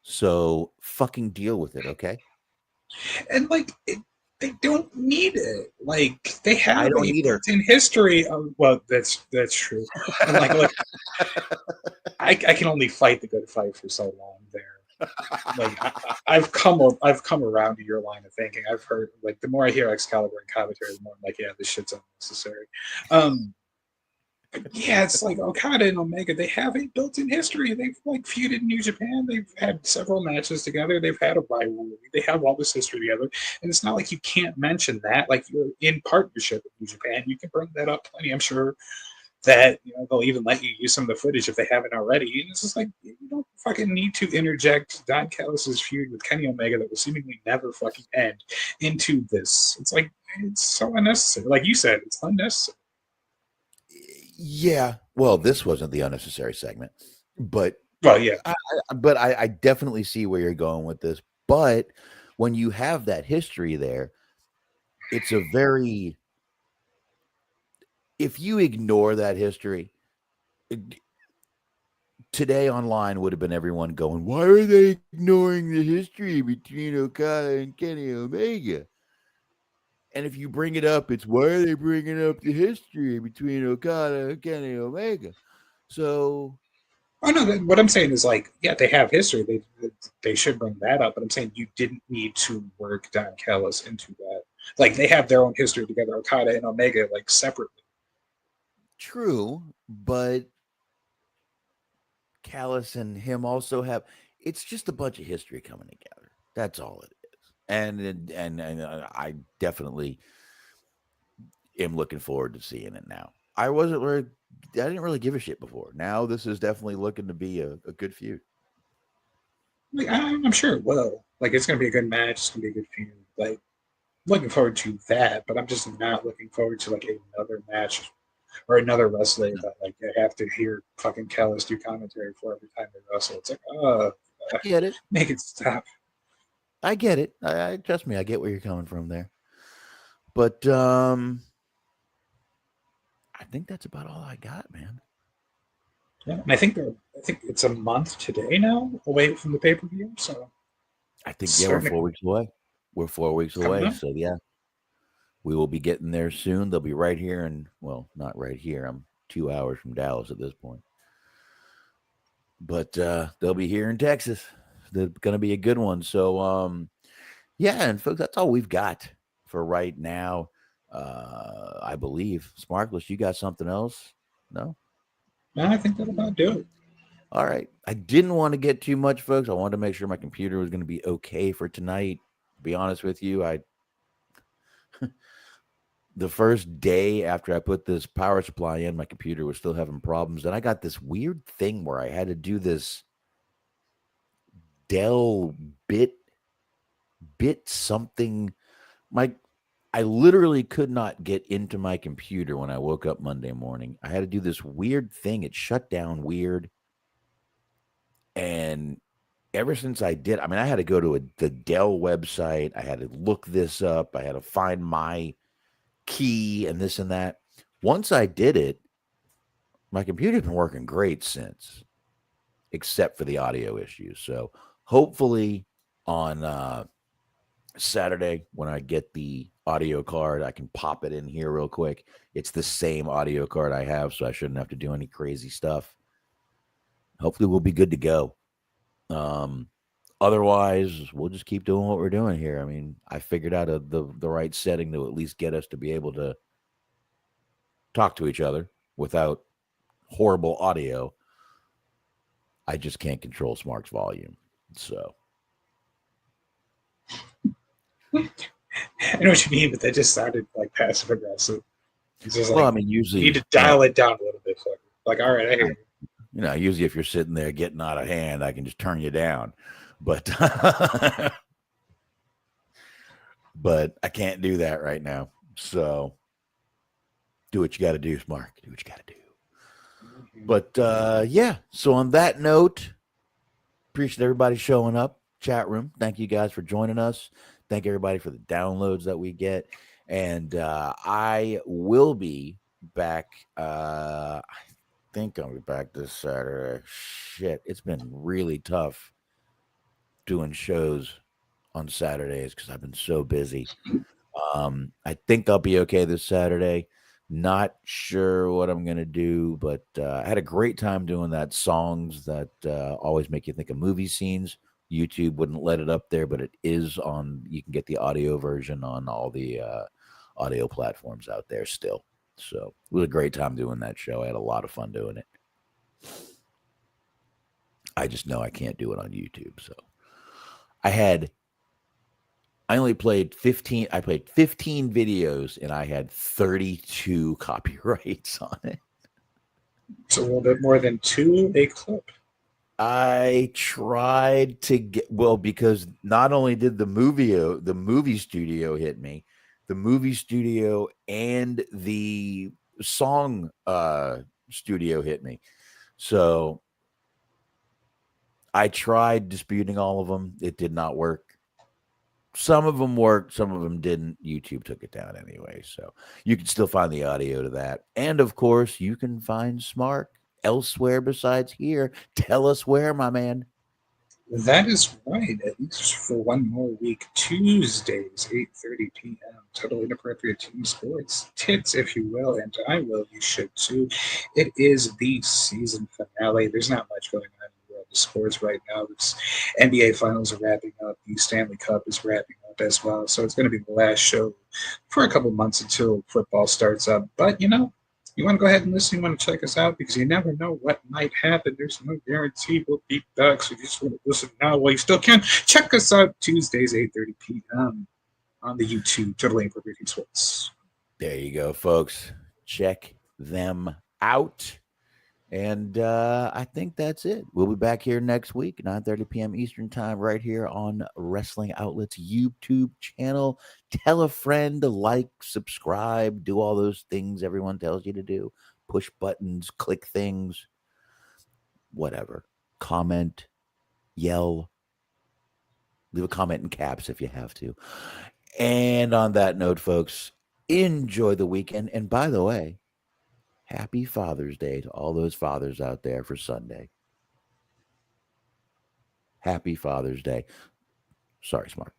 So fucking deal with it, okay? And like they don't need it. Like they have I don't a either. built-in history of, well, that's true. And like look, I can only fight the good fight for so long there. Like I've come around to your line of thinking. I've heard, like, the more I hear Excalibur and commentary, the more I'm like, yeah, this shit's unnecessary. Yeah, it's like Okada and Omega, they have a built-in history. They've like feuded in New Japan. They've had several matches together. They've had a rivalry. They have all this history together. And it's not like you can't mention that. Like, you're in partnership with New Japan. You can bring that up plenty. I'm sure that, you know, they'll even let you use some of the footage if they haven't already. And it's just like, you don't fucking need to interject Don Callis' feud with Kenny Omega that will seemingly never fucking end into this. It's like, it's so unnecessary. Like you said, it's unnecessary. Yeah. Well, this wasn't the unnecessary segment, but Well, yeah. I definitely see where you're going with this. But when you have that history there, it's a very, if you ignore that history, today online would have been everyone going, why are they ignoring the history between Okada and Kenny Omega? And if you bring it up, it's why are they bringing up the history between Okada and Kenny Omega? So, oh no, what I'm saying is, like, yeah, they have history. They should bring that up. But I'm saying you didn't need to work Don Callis into that. Like, they have their own history together, Okada and Omega, like, separately. true, but Callis and him also have. It's just a bunch of history coming together. That's all it is. And I definitely am looking forward to seeing it now. I didn't really give a shit before. Now this is definitely looking to be a good feud. Like, I'm sure it will. Like, it's going to be a good match. It's going to be a good feud. Like, looking forward to that, but I'm just not looking forward to, like, another match or another wrestler that, like, I have to hear fucking Callis do commentary for every time they wrestle. It's like, I get it. Make it stop. I get it. I trust me. I get where you're coming from there. But I think that's about all I got, man. Yeah, and I think it's a month today now away from the pay-per-view. So I think we're 4 weeks away. We're 4 weeks away. Up. So yeah, we will be getting there soon. They'll be right here, and well, not right here. I'm 2 hours from Dallas at this point, but they'll be here in Texas. They're going to be a good one. So yeah, and folks, that's all we've got for right now. I believe. Smarkless, you got something else? No? No, I think that'll about do it. All right. I didn't want to get too much, folks. I wanted to make sure my computer was going to be okay for tonight. To be honest with you, the first day after I put this power supply in, my computer was still having problems. And I got this weird thing where I had to do this Dell bit something. I literally could not get into my computer when I woke up Monday morning. I had to do this weird thing. It shut down weird. And ever since I did, I mean, I had to go to the Dell website. I had to look this up. I had to find my key and this and that. Once I did it, my computer's been working great since, except for the audio issues. So hopefully on Saturday when I get the audio card, I can pop it in here real quick. It's the same audio card I have, so I shouldn't have to do any crazy stuff. Hopefully we'll be good to go. Otherwise, we'll just keep doing what we're doing here. I mean, I figured out the right setting to at least get us to be able to talk to each other without horrible audio. I just can't control Smark's volume. So I know what you mean, but that just sounded like passive aggressive. It's just well, like, I mean, usually you need to dial it down a little bit. Like, all right, I hear you. You know, usually if you're sitting there getting out of hand, I can just turn you down. But but I can't do that right now. So do what you got to do, Smark. Do what you got to do. But yeah, so on that note, appreciate everybody showing up. Chat room, thank you guys for joining us. Thank everybody for the downloads that we get. And I will be back. think I'll be back this Saturday. Shit, it's been really tough doing shows on Saturdays because I've been so busy. I think I'll be okay this Saturday. Not sure what I'm gonna do, but I had a great time doing that. Songs that always make you think of movie scenes. YouTube wouldn't let it up there, but it is on. You can get the audio version on all the audio platforms out there still. So it was a great time doing that show. I had a lot of fun doing it. I just know I can't do it on YouTube. So I only played 15. I played 15 videos and I had 32 copyrights on it. It's a little bit more than 2 a clip. I tried to get, well, because not only did the movie studio hit me, the movie studio and the song studio hit me. So I tried disputing all of them. It did not work. Some of them worked, some of them didn't. YouTube took it down anyway. So you can still find the audio to that. And of course, you can find Smark elsewhere besides here. Tell us where, my man. That is right, at least for one more week. Tuesdays, 8:30 p.m. Totally inappropriate team sports. Tits, if you will, and I will, you should too. It is the season finale. There's not much going on in the world of sports right now. The NBA Finals are wrapping up. The Stanley Cup is wrapping up as well. So it's going to be the last show for a couple months until football starts up. But, you know, you want to go ahead and listen, you want to check us out because you never know what might happen. There's no guarantee we'll be back, so you just want to listen now while you still can. Check us out Tuesdays, 8:30 p.m. on the YouTube, Totally Inappropriate Team Sports. There you go, folks. Check them out. And I think that's it. We'll be back here next week, 9:30 p.m. Eastern time, right here on Wrestling Outlet's YouTube channel. Tell a friend to like, subscribe, do all those things everyone tells you to do. Push buttons, click things, whatever. Comment, yell, leave a comment in caps if you have to. And on that note, folks, enjoy the weekend. And by the way, happy Father's Day to all those fathers out there for Sunday. Happy Father's Day. Sorry, Smark.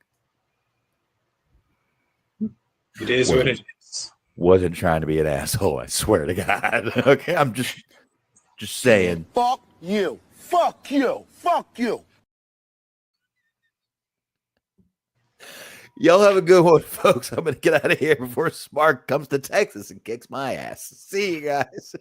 It is what it is. Wasn't trying to be an asshole, I swear to God. Okay, I'm just saying. Fuck you. Fuck you. Fuck you. Y'all have a good one, folks. I'm going to get out of here before Smark comes to Texas and kicks my ass. See you guys.